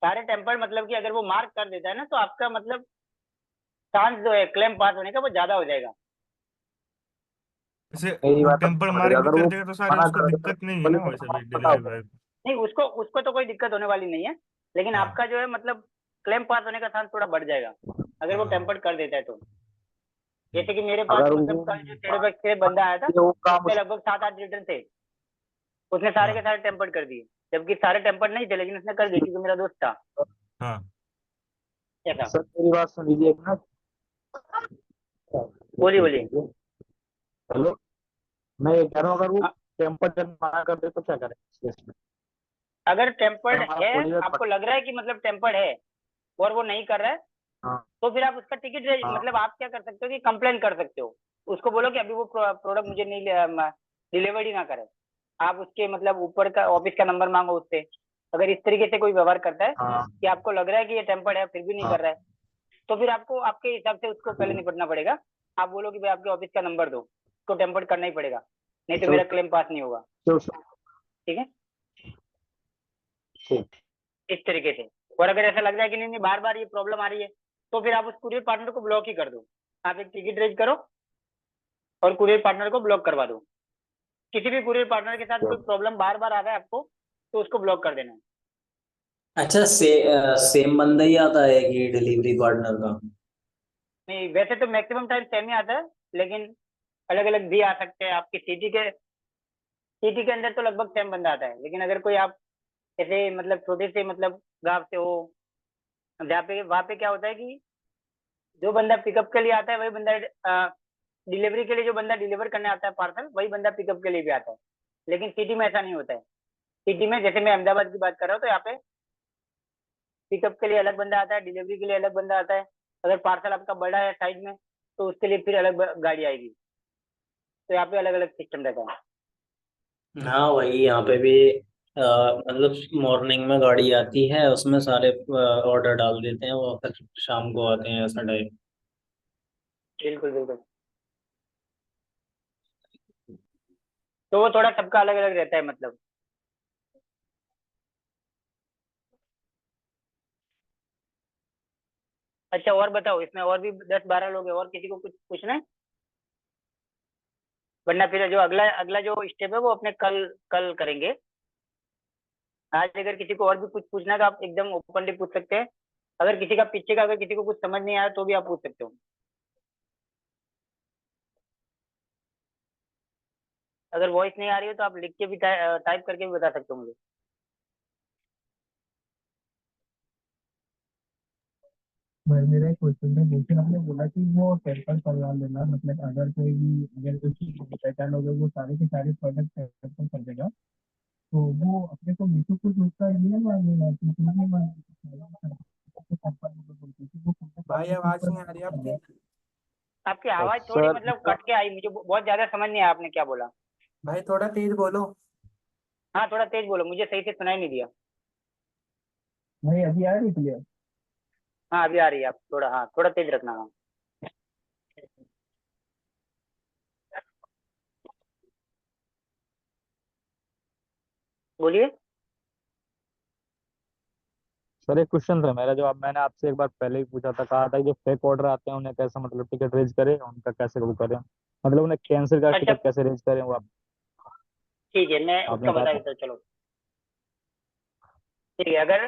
सारे टेम्पर्ड मतलब कि अगर वो मार्क कर देता है ना, तो आपका मतलब चांस जो है क्लेम पास होने का वो ज्यादा हो जाएगा। वैसे मेरी वो बात टेम्पर समझना पड़ेगा, मार्क भी अगर कर वो देगा तो सारे, मना उसको कर देगा दिक्कत नहीं है बोले ना तो वैसे भी हमारा पता डिलीवरी होगा। बॉय को। नहीं, उसको उसको तो कोई दिक्कत होने वाली नहीं है, लेकिन हाँ आपका जो है मतलब क्लेम पास होने का चांस थोड़ा बढ़ जाएगा अगर वो हाँ। टेम्पर्ड कर देता है तो। ठीक। जैसे कि मेरे पास अगर मतलब वो कल जो शेडोबैग से बंदा आया था, वो काम उसमें लगभग 7-8 रिटर्न थे, उसने सारे के हाँ सारे टेम्पर्ड कर दिए। जबकि सारे टेम्पर्ड नहीं थे, लेकिन उसने कर दिए क्योंकि मेरा दोस्त था। हाँ। ऐसा। सर मेरी बात सुन लीजिए एक मिनट। बोलिए बोलिए। हेलो, मैं ये कह रहा हूँ अगर वो हाँ, टेम्पर मना कर दे तो क्या करें इस केस में? अगर अगर टेम्पर्ड हमारा है, कोरियर आपको लग रहा है कि मतलब टेम्पर्ड है और वो नहीं कर रहा है, हाँ तो फिर आप उसका टिकट हाँ मतलब आप क्या कर सकते हो कि कंप्लेन कर सकते हो। उसको बोलो कि अभी वो प्रोडक्ट मुझे नहीं डिलीवर्ड ही ना करे। आप उसके मतलब ऊपर का ऑफिस का नंबर मांगो उससे। अगर इस तरीके से कोई व्यवहार करता है हाँ कि आपको लग रहा है कि ये टेम्पर्ड है फिर भी नहीं हाँ कर रहा है, तो फिर आपको आपके हिसाब से उसको पहले निपटना पड़ेगा। आप बोलो कि भाई आपके ऑफिस का नंबर दो, उसको टेम्पर्ड करना ही पड़ेगा, नहीं तो तो मेरा क्लेम पास नहीं होगा। तो ठीक है, ठीक। इस तरीके से। और अगर ऐसा लग रहा है कि नहीं नहीं बार बार ये प्रॉब्लम आ रही है, तो फिर आप उस कुरियर पार्टनर को ब्लॉक ही कर दो। आप एक टिकट रेज करो और कुरियर पार्टनर को ब्लॉक करवा दो। किसी भी कुरियर पार्टनर के साथ कोई प्रॉब्लम बार बार आ रहा है आपको, तो उसको ब्लॉक कर देना है। अच्छा सेम बंदा ही आता है कि डिलीवरी पार्टनर का? नहीं, वैसे तो मैक्सिमम टाइम सेम ही आता है, लेकिन अलग अलग भी आ सकते हैं। आपकी सिटी के अंदर तो लगभग सेम बंदा आता है, लेकिन अगर कोई आप ऐसे मतलब छोटे से मतलब गांव से हो, जहाँ पे वहाँ पे क्या होता है कि जो बंदा पिकअप के लिए आता है वही बंदा डिलीवरी के लिए, जो बंदा डिलीवर करने आता है पार्सल वही बंदा पिकअप के लिए भी आता है। लेकिन सिटी में ऐसा नहीं होता है। सिटी में जैसे मैं अहमदाबाद की बात कर रहा हूँ, तो यहाँ पे पिकअप के लिए अलग बंदा आता है, डिलीवरी के लिए अलग बंदा आता है। अगर पार्सल आपका बड़ा है साइज में, तो उसके लिए फिर अलग गाड़ी आएगी। तो यहाँ पे अलग अलग सिस्टम रहता है। हाँ वही यहाँ पे भी मतलब मॉर्निंग में गाड़ी आती है, उसमें सारे ऑर्डर डाल देते हैं, वो फिर शाम को आते हैं ऐसा टाइप। बिल्कुल बिल्कुल। तो वो थोड़ा सबका अलग अलग रहता है मतलब। अच्छा, और बताओ, इसमें और भी 10-12 लोग हैं, और किसी को कुछ पूछना है? वरना फिर जो अगला अगला जो स्टेप है वो अपने कल कल करेंगे। आज अगर किसी को और भी कुछ पूछना है तो आप एकदम ओपनली पूछ सकते हैं। अगर किसी का पीछे का अगर किसी को कुछ समझ नहीं आया तो भी आप पूछ सकते हो। अगर वॉइस नहीं आ रही हो तो आप लिख के भी टाइप करके भी बता सकते हो मुझे। भाई मेरा एक क्वेश्चन था, जैसे आपने बोला कि वो टेम्पर करवा लेना, मतलब अगर कोई भी अगर उसकी पहचान हो गई वो सारे के सारे प्रोडक्ट टेम्पर कर देगा, तो वो अपने को मीशो को उसका ये है मांगेगा कि तुम्हें भाई आवाज नहीं आ रही आपकी। आपकी आवाज थोड़ी सर मतलब कट के आई, मुझे बहुत ज्यादा समझ नहीं आया आपने क्या बोला। भाई थोड़ा तेज बोलो। हाँ, थोड़ा तेज बोलो, मुझे सही से सुनाई नहीं दिया। भाई अभी आ रही थी। हाँ, अभी आ रही है। आप थोड़ा, हाँ थोड़ा तेज रखना। हाँ, बोलिए। सर एक क्वेश्चन था मेरा, जो अब मैंने आपसे एक बार पहले ही पूछा था, कहा था कि जो फेक ऑर्डर आते हैं उन्हें कैसे मतलब टिकट रेज करें, उनका कैसे वो करें, मतलब उन्हें कैंसिल का अच्छा, टिकट कैसे रेज करें, वो ठीक है, मैं उसका आपने कहा बता था। देता हूँ, चलो। ठीक है, अगर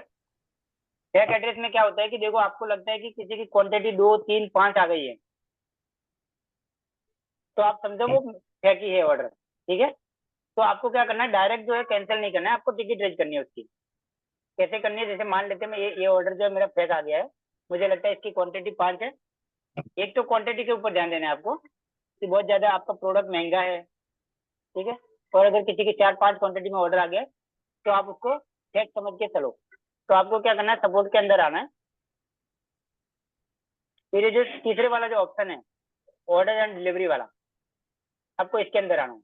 बैक एड्रेस में क्या होता है कि देखो, आपको लगता है कि किसी की क्वांटिटी 2, 3, 5 आ गई है, तो आप समझो वो फेक ही है ऑर्डर। ठीक है, तो आपको क्या करना है, डायरेक्ट जो है कैंसिल नहीं करना है, आपको टिकट रेज करनी है उसकी। कैसे करनी है, जैसे मान लेते हैं मैं ये ऑर्डर जो है मेरा फेक आ गया है, मुझे लगता है इसकी क्वांटिटी 5 है। एक तो क्वांटिटी के ऊपर ध्यान देना है आपको कि बहुत ज्यादा आपका प्रोडक्ट महंगा है, ठीक है। और अगर किसी की 4-5 क्वांटिटी में ऑर्डर आ गया है तो आप उसको फेक समझ के चलो। तो आपको क्या करना है, सपोर्ट के अंदर आना है, फिर ये जो तीसरे वाला जो ऑप्शन है ऑर्डर एंड डिलीवरी वाला, आपको इसके अंदर आना है।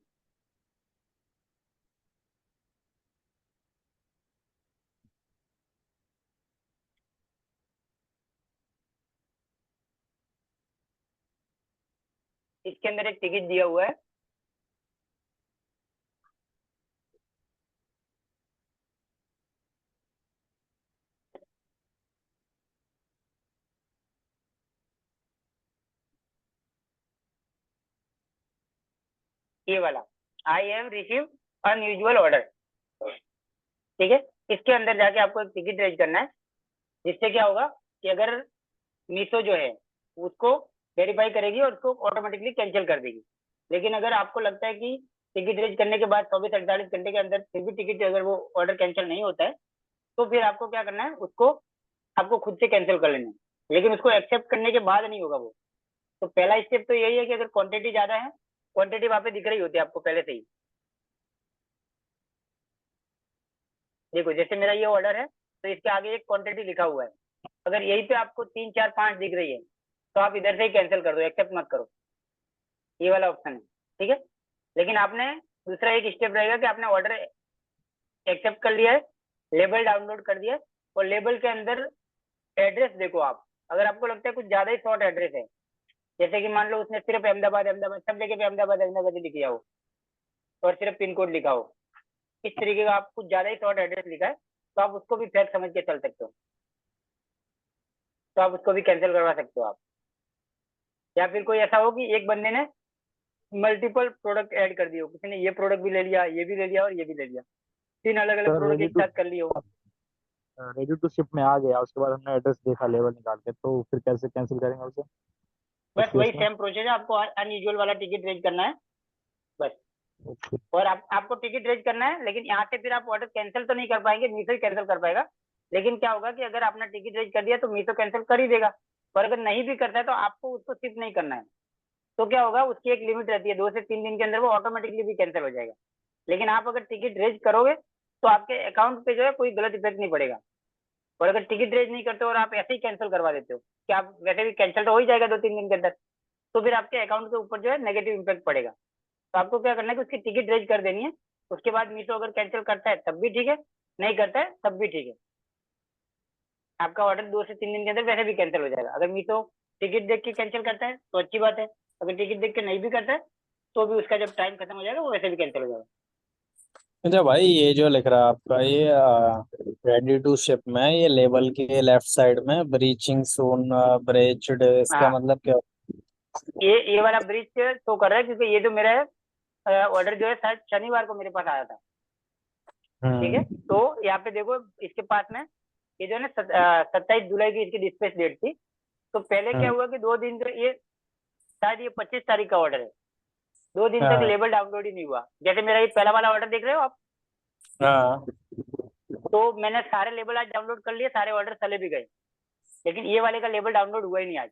इसके अंदर एक टिकट दिया हुआ है, ये वाला, I have receive unusual order, ठीक है। इसके अंदर जाके आपको एक टिकट रेज करना है, जिससे क्या होगा कि अगर मीशो जो है उसको वेरीफाई करेगी और उसको ऑटोमेटिकली कैंसिल कर देगी। लेकिन अगर आपको लगता है कि टिकट रेज करने के बाद 24-48 घंटे के अंदर फिर भी टिकट अगर वो ऑर्डर कैंसिल नहीं होता है, तो फिर आपको क्या करना है, उसको आपको खुद से कैंसिल कर लेना है, लेकिन उसको एक्सेप्ट करने के बाद नहीं होगा वो। तो पहला स्टेप तो यही है कि अगर क्वांटिटी ज्यादा है, क्वांटिटी वहां पे दिख रही होती है आपको पहले से ही। देखो जैसे मेरा ये ऑर्डर है तो इसके आगे एक क्वांटिटी लिखा हुआ है, अगर यहीं पे आपको 3-4-5 दिख रही है तो आप इधर से ही कैंसिल कर दो, एक्सेप्ट मत करो, ये वाला ऑप्शन है, ठीक है। लेकिन आपने दूसरा एक स्टेप रहेगा कि आपने ऑर्डर एक्सेप्ट कर लिया है, लेबल डाउनलोड कर दिया है, और लेबल के अंदर एड्रेस देखो आप, अगर आपको लगता है कुछ ज्यादा ही शॉर्ट एड्रेस है, जैसे कि मान लो उसने सिर्फ अहमदाबाद अहमदाबाद सब जगह पे अहमदाबाद अहमदाबाद ही लिखा हो और सिर्फ पिन कोड लिखा हो, इस तरीके का आप कुछ ज्यादा ही शॉर्ट एड्रेस लिखा है, तो आप उसको भी फेक समझ के चल सकते हो, तो आप उसको भी कैंसिल करवा सकते हो आप। या फिर कोई ऐसा हो कि एक बंदे ने मल्टीपल प्रोडक्ट ऐड कर दिए हो, किसी ने ये प्रोडक्ट भी ले लिया, ये भी ले लिया और ये भी ले लिया, 3 अलग अलग सर प्रोडक्ट एक साथ कर लिए हो। रेडी टू शिप में आ गया, उसके बाद हमने एड्रेस देखा लेबल निकाल के, तो फिर कैसे कैंसिल करेंगे उसे उस बस वही केस में? सेम प्रोसेस है, आपको अनयूजुअल वाला टिकट रेज करना है बस। ओके। और आपको टिकट रेज करना है, लेकिन यहाँ से फिर आप ऑर्डर कैंसिल तो नहीं कर पाएंगे, मीशो ही कैंसिल कर पाएगा। लेकिन क्या होगा कि अगर आपने टिकट रेज कर दिया तो मीशो कैंसिल कर ही देगा, और अगर नहीं भी करता है तो आपको उसको शिप नहीं करना है। तो क्या होगा, उसकी एक लिमिट रहती है, 2 से 3 दिन के अंदर वो ऑटोमेटिकली भी कैंसिल हो जाएगा। लेकिन आप अगर टिकट रेज करोगे तो आपके अकाउंट पे जो है कोई गलत इफेक्ट नहीं पड़ेगा। और अगर टिकट रेज नहीं करते और आप ऐसे ही कैंसिल करवा देते हो कि आप वैसे भी कैंसिल तो हो ही जाएगा 2-3 दिन के अंदर, तो फिर आपके अकाउंट के ऊपर जो है नेगेटिव इम्पैक्ट पड़ेगा। तो आपको क्या करना है कि उसकी टिकट रेज कर देनी है, उसके बाद मीशो अगर कैंसिल करता है तब भी ठीक है, नहीं करता है तब भी ठीक है, आपका ऑर्डर 2 से 3 दिन के अंदर वैसे भी कैंसिल हो जाएगा। अगर मीशो टिकट देख के कैंसिल करता है तो अच्छी बात है, अगर टिकट देख के नहीं भी करता है तो भी उसका जब टाइम खत्म हो जाएगा वो वैसे भी कैंसिल हो जाएगा। अच्छा भाई, ये जो लिख रहा है आपका ये रेडी टू शिप में, ये लेबल के लेफ्ट साइड में ब्रीचिंग सून ब्रेच्ड, इसका हाँ, मतलब क्या? ये वाला ब्रिज शो कर रहा है क्योंकि ये जो मेरा है ऑर्डर जो है शायद शनिवार को मेरे पास आया था, ठीक है। हम्म। तो यहाँ पे देखो इसके पास में ये जो है ना 27 जुलाई की इसकी डिस्पैच डेट थी। तो पहले क्या हम्म। हुआ कि 2 दिन का ये शायद ये 25 तारीख का ऑर्डर है, 2 दिन तक हाँ। लेबल डाउनलोड ही नहीं हुआ। जैसे मेरा ये पहला वाला ऑर्डर देख रहे हो आप, हाँ। तो मैंने सारे लेबल आज डाउनलोड कर लिए, सारे ऑर्डर चले भी गए, लेकिन ये वाले का लेबल डाउनलोड हुआ ही नहीं आज,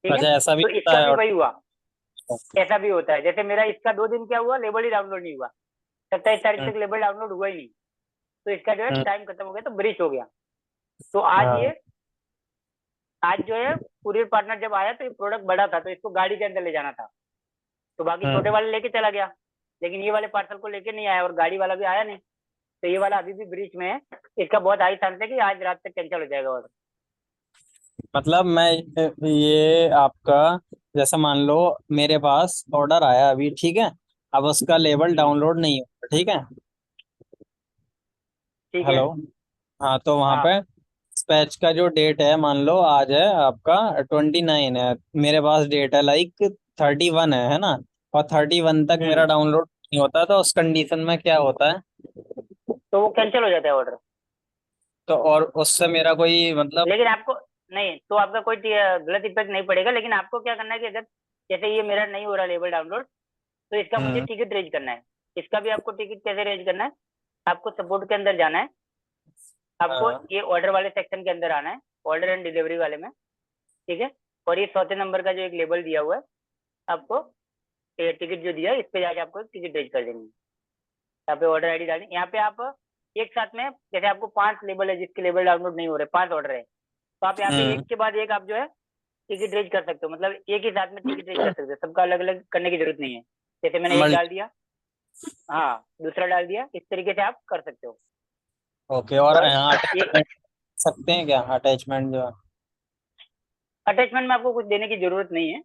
ठीक है। अच्छा, ऐसा भी तो होता इसका है भी और? वही हुआ, ऐसा भी होता है। जैसे मेरा इसका 2 दिन क्या हुआ, लेबल ही डाउनलोड नहीं हुआ, 27 तारीख हम्म। तक लेबल डाउनलोड हुआ ही नहीं, तो इसका जो है हम्म। टाइम खत्म हो गया, तो ब्रीच हो गया। तो हाँ। आज जो है कुरियर पार्टनर जब आया तो ये प्रोडक्ट बड़ा था तो इसको गाड़ी के अंदर ले जाना था, तो बाकी छोटे हम्म। वाले लेके चला गया, लेकिन ये वाले पार्सल को लेके नहीं आया और गाड़ी वाला भी आया नहीं, तो ये वाला अभी भी ब्रीच में है। इसका बहुत हाई चांस है कि आज रात तक कैंसिल हो जाएगा ऑर्डर। मतलब मैं ये आपका, जैसा मान लो मेरे पास ऑर्डर आया अभी, ठीक है, अब उसका लेबल डाउनलोड नहीं हुआ, ठीक है। ठीक है। हेलो। हाँ, तो वहाँ हाँ। पे स्पैच का जो डेट है, मान लो आज है आपका 29 है, मेरे पास डेट है लाइक 31 है ना, और 31 तक मेरा हम्म। डाउनलोड नहीं होता, तो उस कंडीशन में क्या होता है? तो वो कैंसिल हो जाता है ऑर्डर, तो और उससे मेरा कोई मतलब? लेकिन आपको नहीं, तो आपका कोई गलत इफेक्ट नहीं पड़ेगा। लेकिन आपको क्या करना है कि अगर जैसे ये मेरा नहीं हो रहा लेबल डाउनलोड, तो इसका मुझे हम्म। टिकट रेज करना है। इसका भी आपको टिकट कैसे रेज करना है, आपको सपोर्ट के अंदर जाना है, आपको हाँ। ये ऑर्डर वाले सेक्शन के अंदर आना है, ऑर्डर एंड डिलीवरी वाले में, ठीक है। और ये 4थे नंबर का जो एक लेबल दिया हुआ है, आपको टिकट जो दिया है, इस पे जाके आपको टिकट रेज कर देनी है। यहाँ पे ऑर्डर आईडी डालनी, यहाँ पे आप एक साथ में, जैसे आपको 5 लेबल है जिसके लेबल डाउनलोड नहीं हो रहे, 5 ऑर्डर है, तो आप यहाँ पे एक के बाद एक आप जो है टिकट रेज कर सकते हो, मतलब एक ही साथ में टिकट रेज कर सकते हो, सबका अलग अलग करने की जरूरत नहीं है। जैसे मैंने एक डाल दिया, हाँ दूसरा डाल दिया, इस तरीके से आप कर सकते हो। ओके। और और यहाँ ये अटैचमेंट सकते हैं क्या, अटैचमेंट जो है? अटैचमेंट में आपको कुछ देने की जरूरत नहीं है,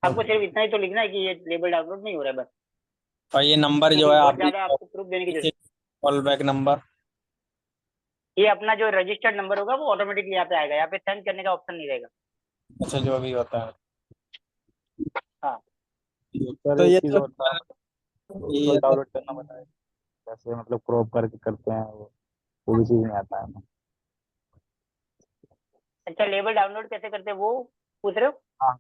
आपको ओके। सिर्फ इतना ही तो लिखना है कि ये लेबल डाउनलोड नहीं हो रहा है, बस। और ये नंबर इसमें जो कुछ है बहुत आपकी ज्यादा आपको प्रूफ देने की जरूरत, कॉल बैक नंबर? ये अपना जो रजिस्टर्ड नंबर होगा वो ऑटोमेटिकली यहाँ पे आएगा, यहाँ पे सेंड करने का ऑप्शन नहीं रहेगा। अच्छा, जो भी होता है। हाँ सर तो एक ये चीज तो और था, ये विजुअल डाउनलोड करना बताया, कैसे मतलब क्रॉप करके करते हैं वो भी चीज नहीं आता है। अच्छा, लेबल डाउनलोड कैसे करते हैं वो पूछ रहे हो? हाँ,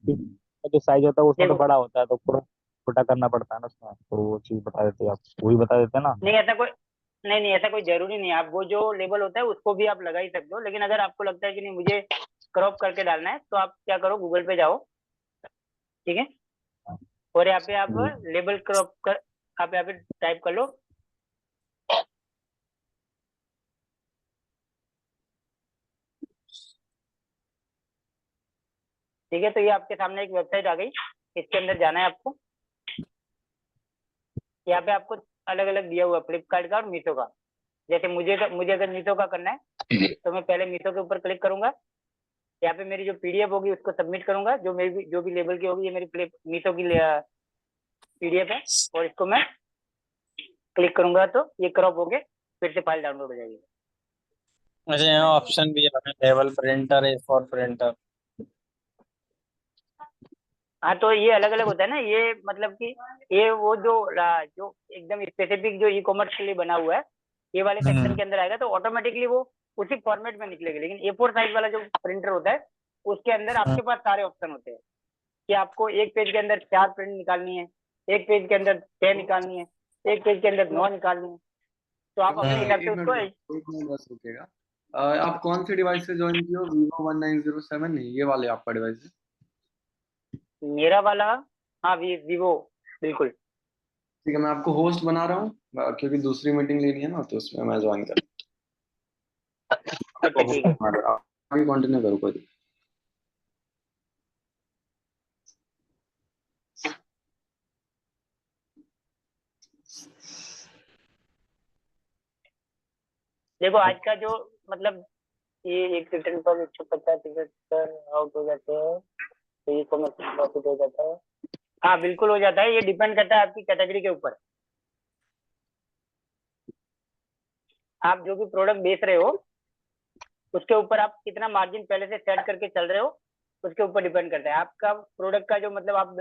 जो साइज होता है उसमें तो देखो, बड़ा होता है, तो पूरा छोटा करना पड़ता है ना उसमें, तो वो चीज बता देते हैं आप, वही बता देते हैं ना। नहीं ऐसा कोई, नहीं नहीं ऐसा कोई जरूरी नहीं है, आप वो जो लेबल होता है उसको भी आप लगा ही सकते हो, लेकिन अगर आपको लगता है कि नहीं मुझे क्रॉप करके डालना है, तो आप क्या करो, गूगल पे जाओ, ठीक है, और यहाँ पे आप जी। लेबल क्रॉप कर, आप यहाँ पे टाइप कर लो, ठीक है। तो ये आपके सामने एक वेबसाइट आ गई, इसके अंदर जाना है आपको। यहाँ पे आपको अलग अलग दिया हुआ फ्लिपकार्ट का और मीशो का। जैसे मुझे अगर मीशो का करना है, तो मैं पहले मीशो के ऊपर क्लिक करूंगा, यहाँ पे मेरी जो पीडीएफ होगी उसको सबमिट करूंगा, जो भी लेबल की होगी, ये मेरी मीशो की पीडीएफ है, और इसको मैं क्लिक करूंगा तो ये क्रॉप हो गए, फिर से फाइल डाउनलोड हो जाएगी। अच्छा, यहाँ ऑप्शन भी है, level printer, A for printer. हाँ तो ये अलग अलग होता है ना, ये मतलब कि ये वो जो एकदम स्पेसिफिक जो ई कॉमर्स के लिए बना हुआ है, ये वाले सेक्शन के अंदर आएगा, तो ऑटोमेटिकली वो उसी फॉर्मेट में निकलेगी। लेकिन A4 साइज वाला जो प्रिंटर होता है, उसके अंदर आपके पास सारे ऑप्शन होते हैं कि आपको एक पेज के अंदर 4 प्रिंट निकालनी है, एक पेज के अंदर 6 निकालनी है, एक पेज के अंदर 9 निकालनी है, तो आप अपने हिसाब से उसको। एक मिनट बस रुकिएगा। आप कौन सी डिवाइस से ज्वाइन किए हो? Vivo 1907 नहीं, ये वाले आपका डिवाइस है? मेरा वाला, हाँ वीवो, बिल्कुल। ठीक है, मैं आपको होस्ट बना रहा हूँ, क्योंकि दूसरी मीटिंग लेनी है ना, तो उसमें मैं ज्वाइन कर अच्छा ठीक है। आगे कंटिन्यू करो, कोई दिक्कत देखो आज का जो मतलब ये एक रिटर्न पर 150 टिकट पर आउट हो जाते हैं, तो ये कॉमर्स प्रॉफिट हो जाता है। हाँ बिल्कुल हो जाता है, ये डिपेंड करता है आपकी कैटेगरी के ऊपर। आप जो भी प्रोडक्ट बेच रहे हो उसके ऊपर आप कितना मार्जिन पहले से सेट करके चल रहे हो, उसके ऊपर डिपेंड करता है। आपका प्रोडक्ट का जो मतलब आप